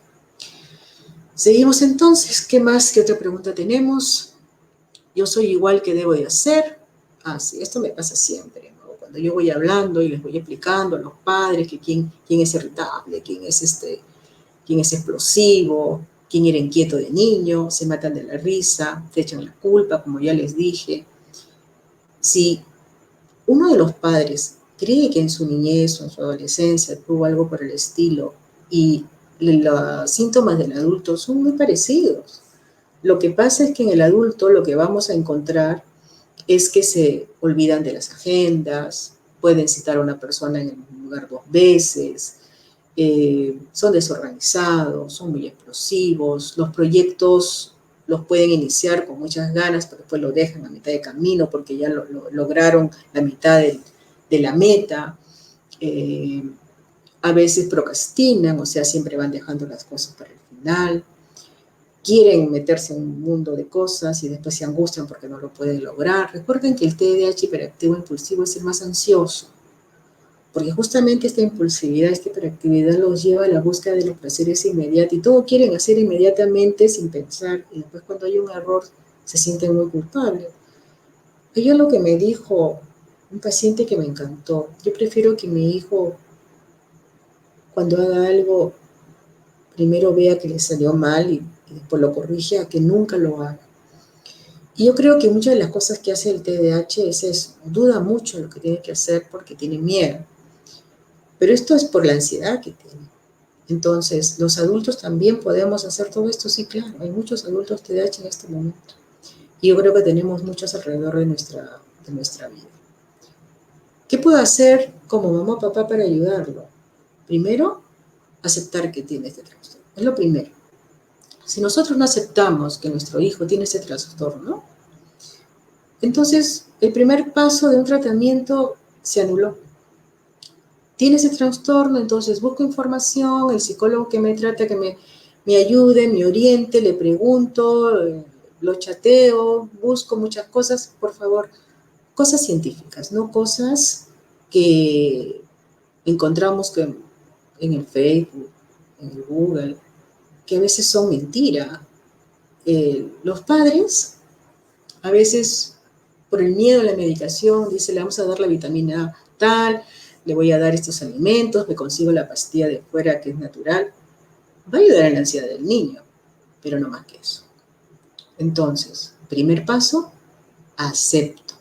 Seguimos entonces. ¿Qué más? ¿Qué otra pregunta tenemos? Yo soy igual, que debo de hacer. Ah, sí, esto me pasa siempre, ¿no? Cuando yo voy hablando y les voy explicando a los padres que quién es irritable, quién es explosivo, quién era inquieto de niño, se matan de la risa, te echan la culpa, como ya les dije. Si uno de los padres cree que en su niñez o en su adolescencia tuvo algo por el estilo y los síntomas del adulto son muy parecidos, lo que pasa es que en el adulto lo que vamos a encontrar es que se olvidan de las agendas, pueden citar a una persona en el mismo lugar 2 veces, son desorganizados, son muy explosivos, los proyectos los pueden iniciar con muchas ganas, pero después lo dejan a mitad de camino porque ya lograron la mitad de la meta. A veces procrastinan, o sea, siempre van dejando las cosas para el final. Quieren meterse en un mundo de cosas y después se angustian porque no lo pueden lograr. Recuerden que el TDAH hiperactivo impulsivo es el más ansioso, porque justamente esta impulsividad, esta hiperactividad los lleva a la búsqueda de los placeres inmediatos y todo quieren hacer inmediatamente sin pensar, y después cuando hay un error se sienten muy culpables. Ella lo que me dijo un paciente que me encantó: yo prefiero que mi hijo, cuando haga algo, primero vea que le salió mal y después lo corrige, a que nunca lo haga. Y yo creo que muchas de las cosas que hace el TDAH es eso, duda mucho lo que tiene que hacer porque tiene miedo. Pero esto es por la ansiedad que tiene. Entonces, los adultos también podemos hacer todo esto. Sí, claro, hay muchos adultos TDAH en este momento. Y yo creo que tenemos muchos alrededor de nuestra vida. ¿Qué puedo hacer como mamá o papá para ayudarlo? Primero, aceptar que tiene este trastorno. Es lo primero. Si nosotros no aceptamos que nuestro hijo tiene este trastorno, entonces el primer paso de un tratamiento se anuló. Tiene ese trastorno, entonces busco información, el psicólogo que me trata, que me ayude, me oriente, le pregunto, lo chateo, busco muchas cosas, por favor, cosas científicas, no cosas que encontramos que en el Facebook, en el Google, que a veces son mentira. Los padres, a veces, por el miedo a la medicación, dice, le vamos a dar la vitamina tal, le voy a dar estos alimentos, me consigo la pastilla de fuera que es natural. Va a ayudar en la ansiedad del niño, pero no más que eso. Entonces, primer paso, acepto.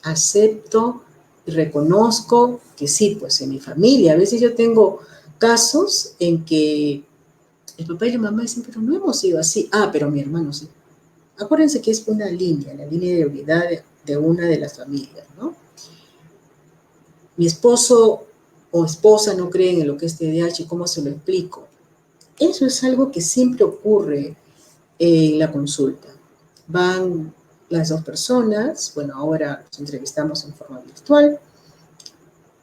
Acepto y reconozco que sí, pues en mi familia, a veces yo tengo casos en que el papá y la mamá dicen, pero no hemos sido así. Ah, pero mi hermano sí. Acuérdense que es una línea, la línea de unidad de una de las familias, ¿no? Mi esposo o esposa no creen en lo que es TDAH, ¿cómo se lo explico? Eso es algo que siempre ocurre en la consulta. Van las dos personas, bueno, ahora nos entrevistamos en forma virtual,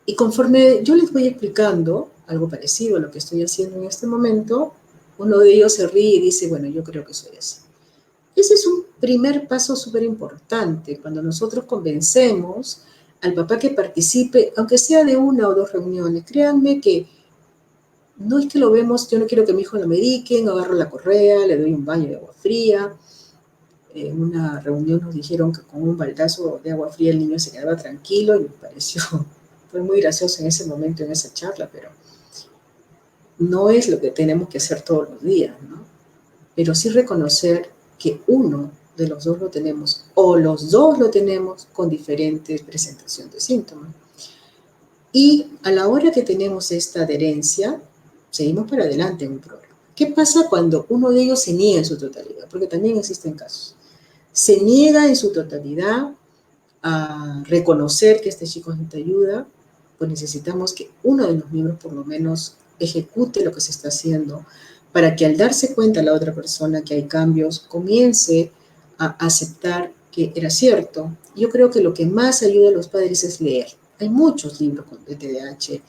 y conforme yo les voy explicando algo parecido a lo que estoy haciendo en este momento, uno de ellos se ríe y dice, bueno, yo creo que soy así. Ese es un primer paso súper importante, cuando nosotros convencemos al papá que participe, aunque sea de 1 o 2 reuniones. Créanme que no es que lo vemos, yo no quiero que mi hijo lo mediquen, agarro la correa, le doy un baño de agua fría. En una reunión nos dijeron que con un baldazo de agua fría el niño se quedaba tranquilo y me pareció, fue muy gracioso en ese momento, en esa charla, pero no es lo que tenemos que hacer todos los días, ¿no? Pero sí reconocer que uno de los dos lo tenemos, o los dos lo tenemos con diferentes presentaciones de síntomas. Y a la hora que tenemos esta adherencia, seguimos para adelante en un programa. ¿Qué pasa cuando uno de ellos se niega en su totalidad? Porque también existen casos. Se niega en su totalidad a reconocer que este chico necesita ayuda, pues necesitamos que uno de los miembros por lo menos ejecute lo que se está haciendo para que al darse cuenta la otra persona que hay cambios, comience a aceptar que era cierto. Yo creo que lo que más ayuda a los padres es leer. Hay muchos libros de TDAH,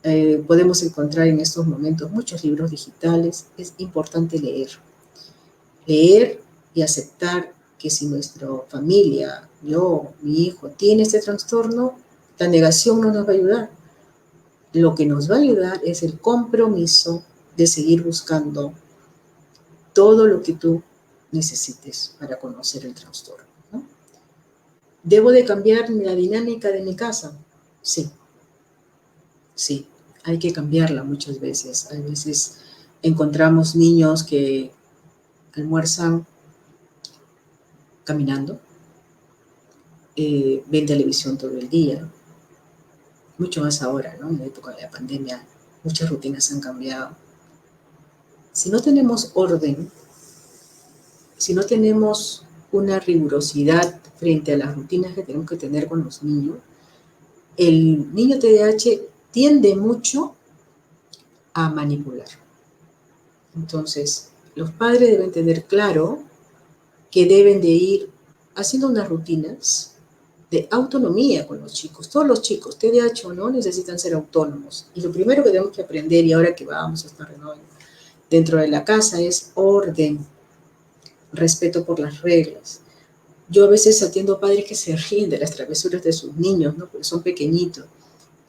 podemos encontrar en estos momentos muchos libros digitales. Es importante leer. Leer y aceptar que si nuestra familia, yo, mi hijo, tiene este trastorno, la negación no nos va a ayudar. Lo que nos va a ayudar es el compromiso de seguir buscando todo lo que tú necesites para conocer el trastorno, ¿no? ¿Debo de cambiar la dinámica de mi casa? Sí, sí, hay que cambiarla muchas veces. A veces encontramos niños que almuerzan caminando, ven televisión todo el día, mucho más ahora, ¿no? En la época de la pandemia, muchas rutinas han cambiado. Si no tenemos orden, si no tenemos una rigurosidad frente a las rutinas que tenemos que tener con los niños, el niño TDAH tiende mucho a manipular. Entonces, los padres deben tener claro que deben de ir haciendo unas rutinas de autonomía con los chicos. Todos los chicos, TDAH o no, necesitan ser autónomos. Y lo primero que tenemos que aprender, y ahora que vamos a estar dentro de la casa, es orden, respeto por las reglas. Yo a veces atiendo a padres que se ríen de las travesuras de sus niños, ¿no? Porque son pequeñitos.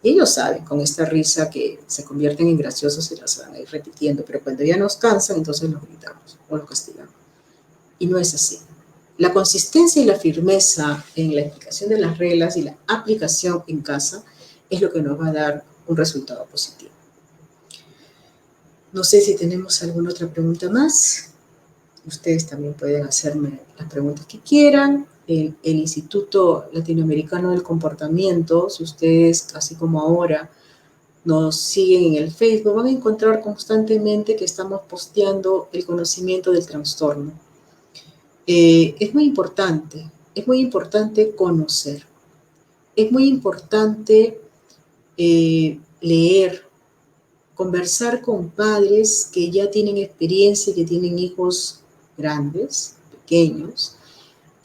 Y ellos saben con esta risa que se convierten en graciosos y las van a ir repitiendo, pero cuando ya nos cansan, entonces los gritamos o los castigamos. Y no es así. La consistencia y la firmeza en la explicación de las reglas y la aplicación en casa es lo que nos va a dar un resultado positivo. No sé si tenemos alguna otra pregunta más. Ustedes también pueden hacerme las preguntas que quieran. El Instituto Latinoamericano del Comportamiento, si ustedes, así como ahora, nos siguen en el Facebook, van a encontrar constantemente que estamos posteando el conocimiento del trastorno. Es muy importante conocer, es muy importante leer, conversar con padres que ya tienen experiencia, que tienen hijos grandes, pequeños,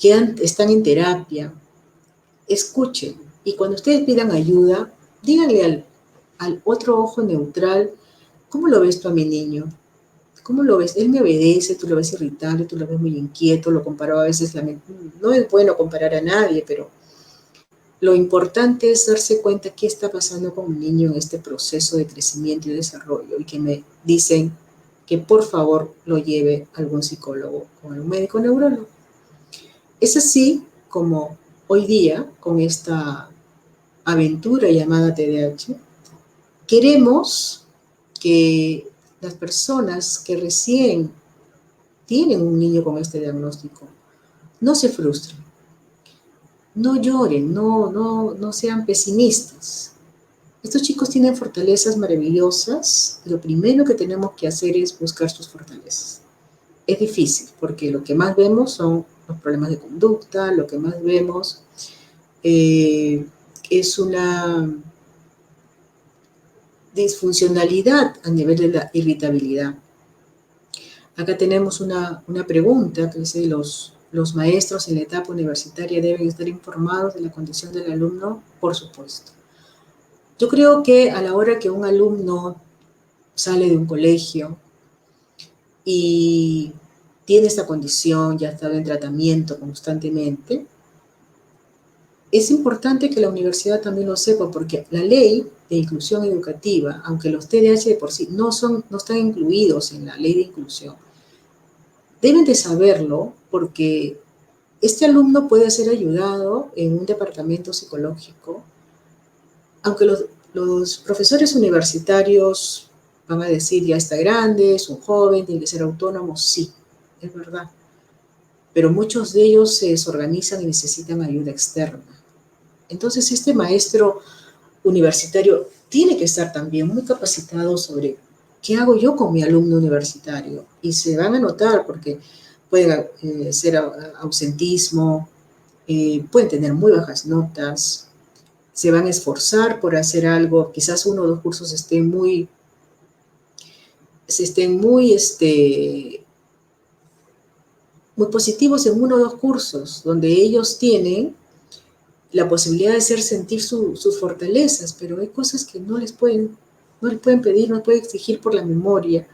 que están en terapia. Escuchen, y cuando ustedes pidan ayuda, díganle al otro ojo neutral, ¿cómo lo ves tú a mi niño? ¿Cómo lo ves? Él me obedece, tú lo ves irritable, tú lo ves muy inquieto, lo comparo a veces, no es bueno comparar a nadie, pero lo importante es darse cuenta qué está pasando con un niño en este proceso de crecimiento y desarrollo y que me dicen que por favor lo lleve a algún psicólogo o a un médico neurólogo. Es así como hoy día, con esta aventura llamada TDAH, queremos que las personas que recién tienen un niño con este diagnóstico no se frustren, no lloren, no sean pesimistas. Estos chicos tienen fortalezas maravillosas y lo primero que tenemos que hacer es buscar sus fortalezas. Es difícil porque lo que más vemos son los problemas de conducta, lo que más vemos es una disfuncionalidad a nivel de la irritabilidad. Acá tenemos una pregunta que dice, ¿los maestros en la etapa universitaria deben estar informados de la condición del alumno? Por supuesto. Yo creo que a la hora que un alumno sale de un colegio y tiene esta condición, ya está en tratamiento constantemente, es importante que la universidad también lo sepa, porque la ley de inclusión educativa, aunque los TDAH de por sí no están incluidos en la ley de inclusión, deben de saberlo porque este alumno puede ser ayudado en un departamento psicológico, aunque los profesores universitarios van a decir, ya está grande, es un joven, tiene que ser autónomo, sí, es verdad. Pero muchos de ellos se desorganizan y necesitan ayuda externa. Entonces, este maestro universitario tiene que estar también muy capacitado sobre qué hago yo con mi alumno universitario. Y se van a notar porque puede ser ausentismo, pueden tener muy bajas notas, se van a esforzar por hacer algo, quizás uno o dos cursos estén muy positivos en uno o dos cursos, donde ellos tienen la posibilidad de hacer sentir sus fortalezas, pero hay cosas que no les pueden No les pueden pedir, no les pueden exigir por la memoria,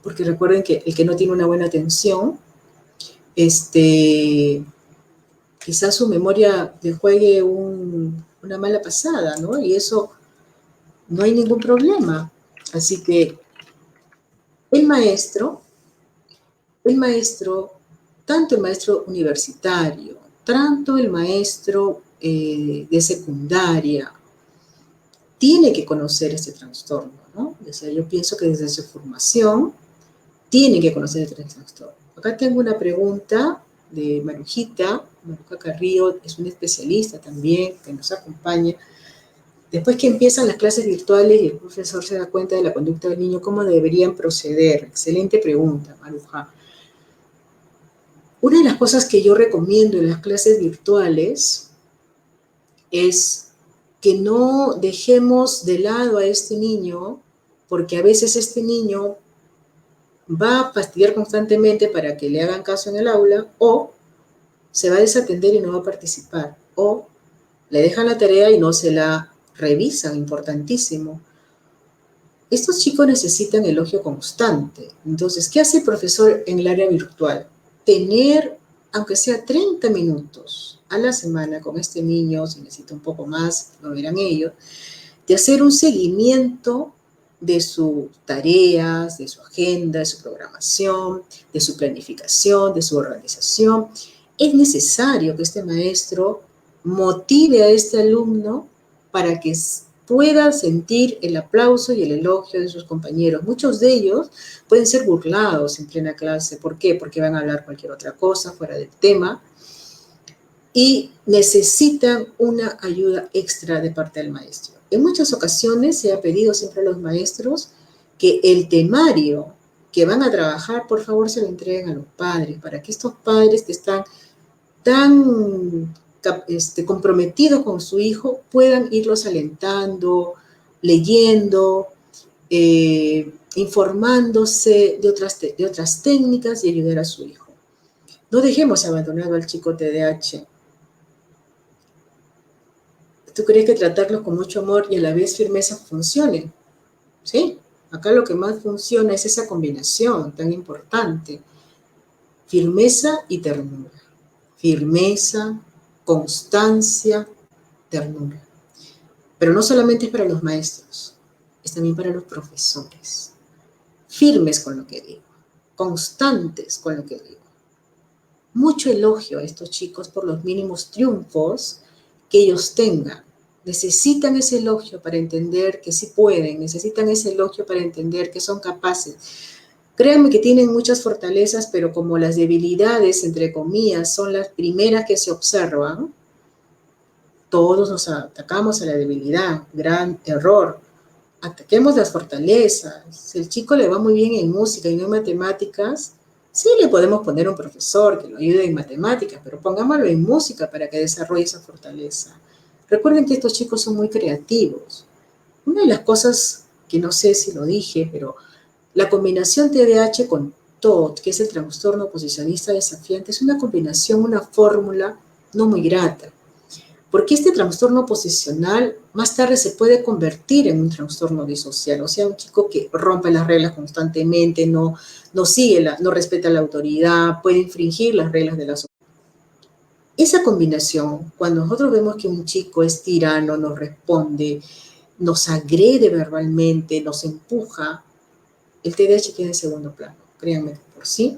porque recuerden que el que no tiene una buena atención, quizás su memoria le juegue una mala pasada, ¿no? Y eso no hay ningún problema. Así que el maestro, el maestro, tanto el maestro universitario, tanto el maestro de secundaria, tiene que conocer este trastorno, ¿no? O sea, yo pienso que desde su formación tiene que conocer este trastorno. Acá tengo una pregunta de Marujita. Maruja Carrillo es una especialista también que nos acompaña. Después que empiezan las clases virtuales y el profesor se da cuenta de la conducta del niño, ¿cómo deberían proceder? Excelente pregunta, Maruja. Una de las cosas que yo recomiendo en las clases virtuales es que no dejemos de lado a este niño, porque a veces este niño va a fastidiar constantemente para que le hagan caso en el aula, o se va a desatender y no va a participar, o le dejan la tarea y no se la revisan, importantísimo. Estos chicos necesitan elogio constante. Entonces, ¿qué hace el profesor en el área virtual? Tener, aunque sea 30 minutos a la semana con este niño, si necesita un poco más, lo verán ellos, de hacer un seguimiento de sus tareas, de su agenda, de su programación, de su planificación, de su organización. Es necesario que este maestro motive a este alumno para que pueda sentir el aplauso y el elogio de sus compañeros. Muchos de ellos pueden ser burlados en plena clase. ¿Por qué? Porque van a hablar cualquier otra cosa fuera del tema y necesitan una ayuda extra de parte del maestro. En muchas ocasiones se ha pedido siempre a los maestros que el temario que van a trabajar, por favor, se lo entreguen a los padres, para que estos padres que están tan comprometidos con su hijo puedan irlos alentando, leyendo, informándose de otras técnicas y ayudar a su hijo. No dejemos abandonado al chico TDAH. ¿Tú crees que tratarlos con mucho amor y a la vez firmeza funcione? Sí, acá lo que más funciona es esa combinación tan importante. Firmeza y ternura. Firmeza, constancia, ternura. Pero no solamente es para los maestros, es también para los profesores. Firmes con lo que digo, constantes con lo que digo. Mucho elogio a estos chicos por los mínimos triunfos que ellos tengan. Necesitan ese elogio para entender que sí pueden, necesitan ese elogio para entender que son capaces. Créanme que tienen muchas fortalezas, pero como las debilidades, entre comillas, son las primeras que se observan, todos nos atacamos a la debilidad, gran error. Ataquemos las fortalezas. Si el chico le va muy bien en música y no en matemáticas, sí le podemos poner un profesor que lo ayude en matemáticas, pero pongámoslo en música para que desarrolle esa fortaleza. Recuerden que estos chicos son muy creativos. Una de las cosas que no sé si lo dije, pero la combinación TDAH con TOD, que es el trastorno oposicionista desafiante, es una combinación, una fórmula no muy grata. Porque este trastorno oposicional más tarde se puede convertir en un trastorno disocial, o sea, un chico que rompe las reglas constantemente, no respeta la autoridad, puede infringir las reglas de la sociedad. Esa combinación, cuando nosotros vemos que un chico es tirano, nos responde, nos agrede verbalmente, nos empuja, el TDAH queda en segundo plano, créanme que por sí.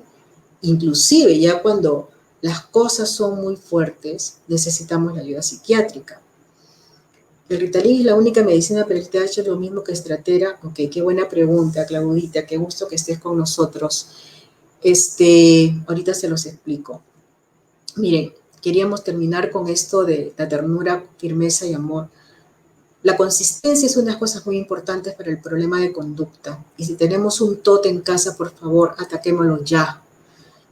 Inclusive ya cuando las cosas son muy fuertes, necesitamos la ayuda psiquiátrica. ¿El Ritalin es la única medicina para el TDAH? ¿Es lo mismo que Estratera? Ok, qué buena pregunta, Claudita, qué gusto que estés con nosotros. Ahorita se los explico. Miren, queríamos terminar con esto de la ternura, firmeza y amor. La consistencia es una de las cosas muy importantes para el problema de conducta. Y si tenemos un TOT en casa, por favor, ataquémoslo ya.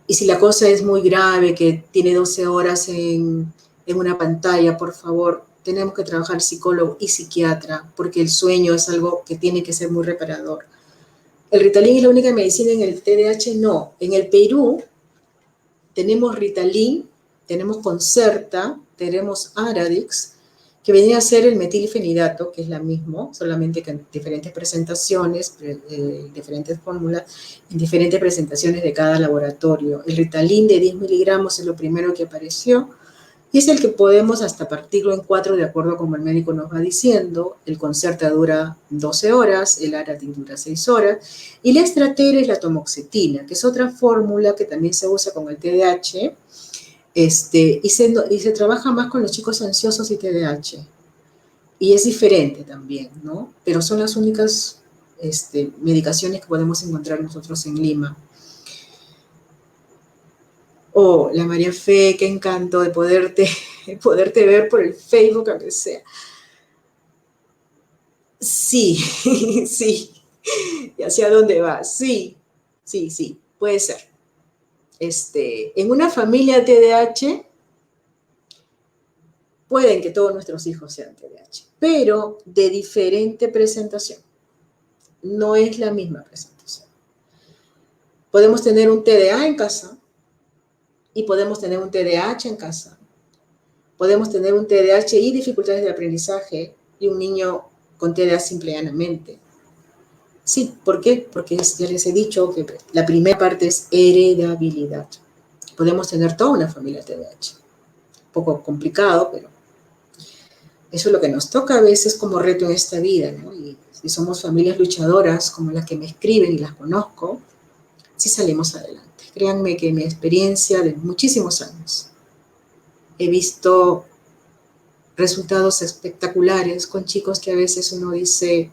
Y si la cosa es muy grave, que tiene 12 horas en una pantalla, por favor, tenemos que trabajar psicólogo y psiquiatra, porque el sueño es algo que tiene que ser muy reparador. ¿El Ritalin es la única medicina en el TDAH? No. En el Perú tenemos Ritalin, tenemos Concerta, tenemos Aradix, que venía a ser el metilfenidato, que es la misma, solamente que en diferentes presentaciones, diferentes fórmulas, en diferentes presentaciones de cada laboratorio. El Ritalin de 10 miligramos es lo primero que apareció, y es el que podemos hasta partirlo en 4 de acuerdo como el médico nos va diciendo. El Concerta dura 12 horas, el Aratin dura 6 horas, y la Strattera es la tomoxetina, que es otra fórmula que también se usa con el TDAH, y se trabaja más con los chicos ansiosos y TDAH. Y es diferente también, ¿no? Pero son las únicas medicaciones que podemos encontrar nosotros en Lima. Oh, la María Fe, qué encanto de poderte ver por el Facebook, aunque sea. Sí, sí. ¿Y hacia dónde vas? Sí, sí, puede ser. En una familia TDAH, pueden que todos nuestros hijos sean TDAH, pero de diferente presentación. No es la misma presentación. Podemos tener un TDA en casa y podemos tener un TDAH en casa. Podemos tener un TDAH y dificultades de aprendizaje y un niño con TDA simple y llanamente. Sí, ¿por qué? Porque ya les he dicho que la primera parte es heredabilidad. Podemos tener toda una familia TDAH. Un poco complicado, pero eso es lo que nos toca a veces como reto en esta vida, ¿no? Y si somos familias luchadoras como las que me escriben y las conozco, sí salimos adelante. Créanme que mi experiencia de muchísimos años, he visto resultados espectaculares con chicos que a veces uno dice,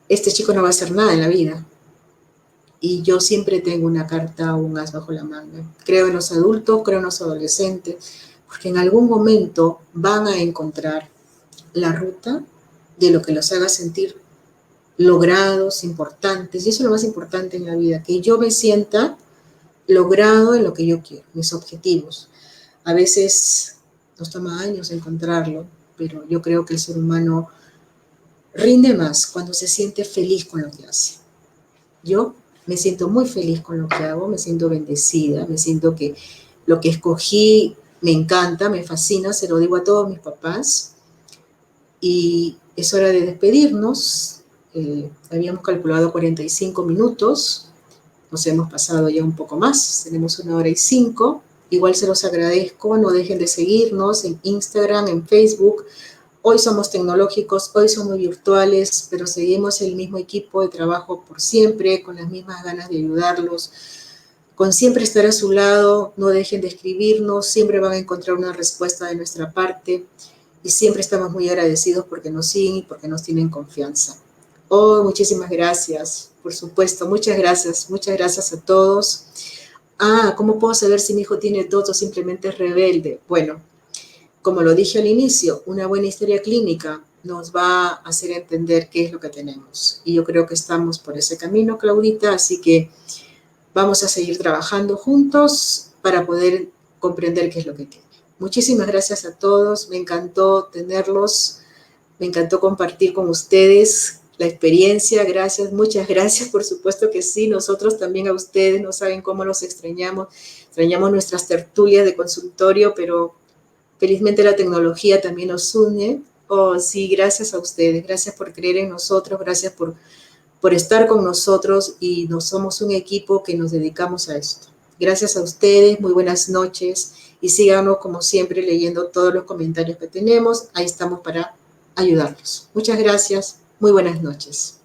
este chico no va a hacer nada en la vida. Y yo siempre tengo una carta o un as bajo la manga. Creo en los adultos, creo en los adolescentes, porque en algún momento van a encontrar la ruta de lo que los haga sentir logrados, importantes, y eso es lo más importante en la vida, que yo me sienta logrado en lo que yo quiero, mis objetivos. A veces nos toma años encontrarlo, pero yo creo que el ser humano rinde más cuando se siente feliz con lo que hace. Yo me siento muy feliz con lo que hago, me siento bendecida, me siento que lo que escogí me encanta, me fascina, se lo digo a todos mis papás. Y es hora de despedirnos. Habíamos calculado 45 minutos, nos hemos pasado ya un poco más, tenemos 1 hora y 5. Igual se los agradezco, no dejen de seguirnos en Instagram, en Facebook. Hoy somos tecnológicos, hoy somos virtuales, pero seguimos el mismo equipo de trabajo por siempre, con las mismas ganas de ayudarlos, con siempre estar a su lado. No dejen de escribirnos, siempre van a encontrar una respuesta de nuestra parte y siempre estamos muy agradecidos porque nos siguen y porque nos tienen confianza. Oh, muchísimas gracias, por supuesto, muchas gracias a todos. ¿Cómo puedo saber si mi hijo tiene TOC o simplemente es rebelde? Bueno, como lo dije al inicio, una buena historia clínica nos va a hacer entender qué es lo que tenemos. Y yo creo que estamos por ese camino, Claudita, así que vamos a seguir trabajando juntos para poder comprender qué es lo que tiene. Muchísimas gracias a todos, me encantó tenerlos, me encantó compartir con ustedes la experiencia, gracias, muchas gracias, por supuesto que sí, nosotros también a ustedes, no saben cómo los extrañamos nuestras tertulias de consultorio, pero felizmente la tecnología también nos une. Oh, sí, gracias a ustedes, gracias por creer en nosotros, gracias por estar con nosotros y somos un equipo que nos dedicamos a esto. Gracias a ustedes, muy buenas noches y síganos como siempre leyendo todos los comentarios que tenemos. Ahí estamos para ayudarlos. Muchas gracias, muy buenas noches.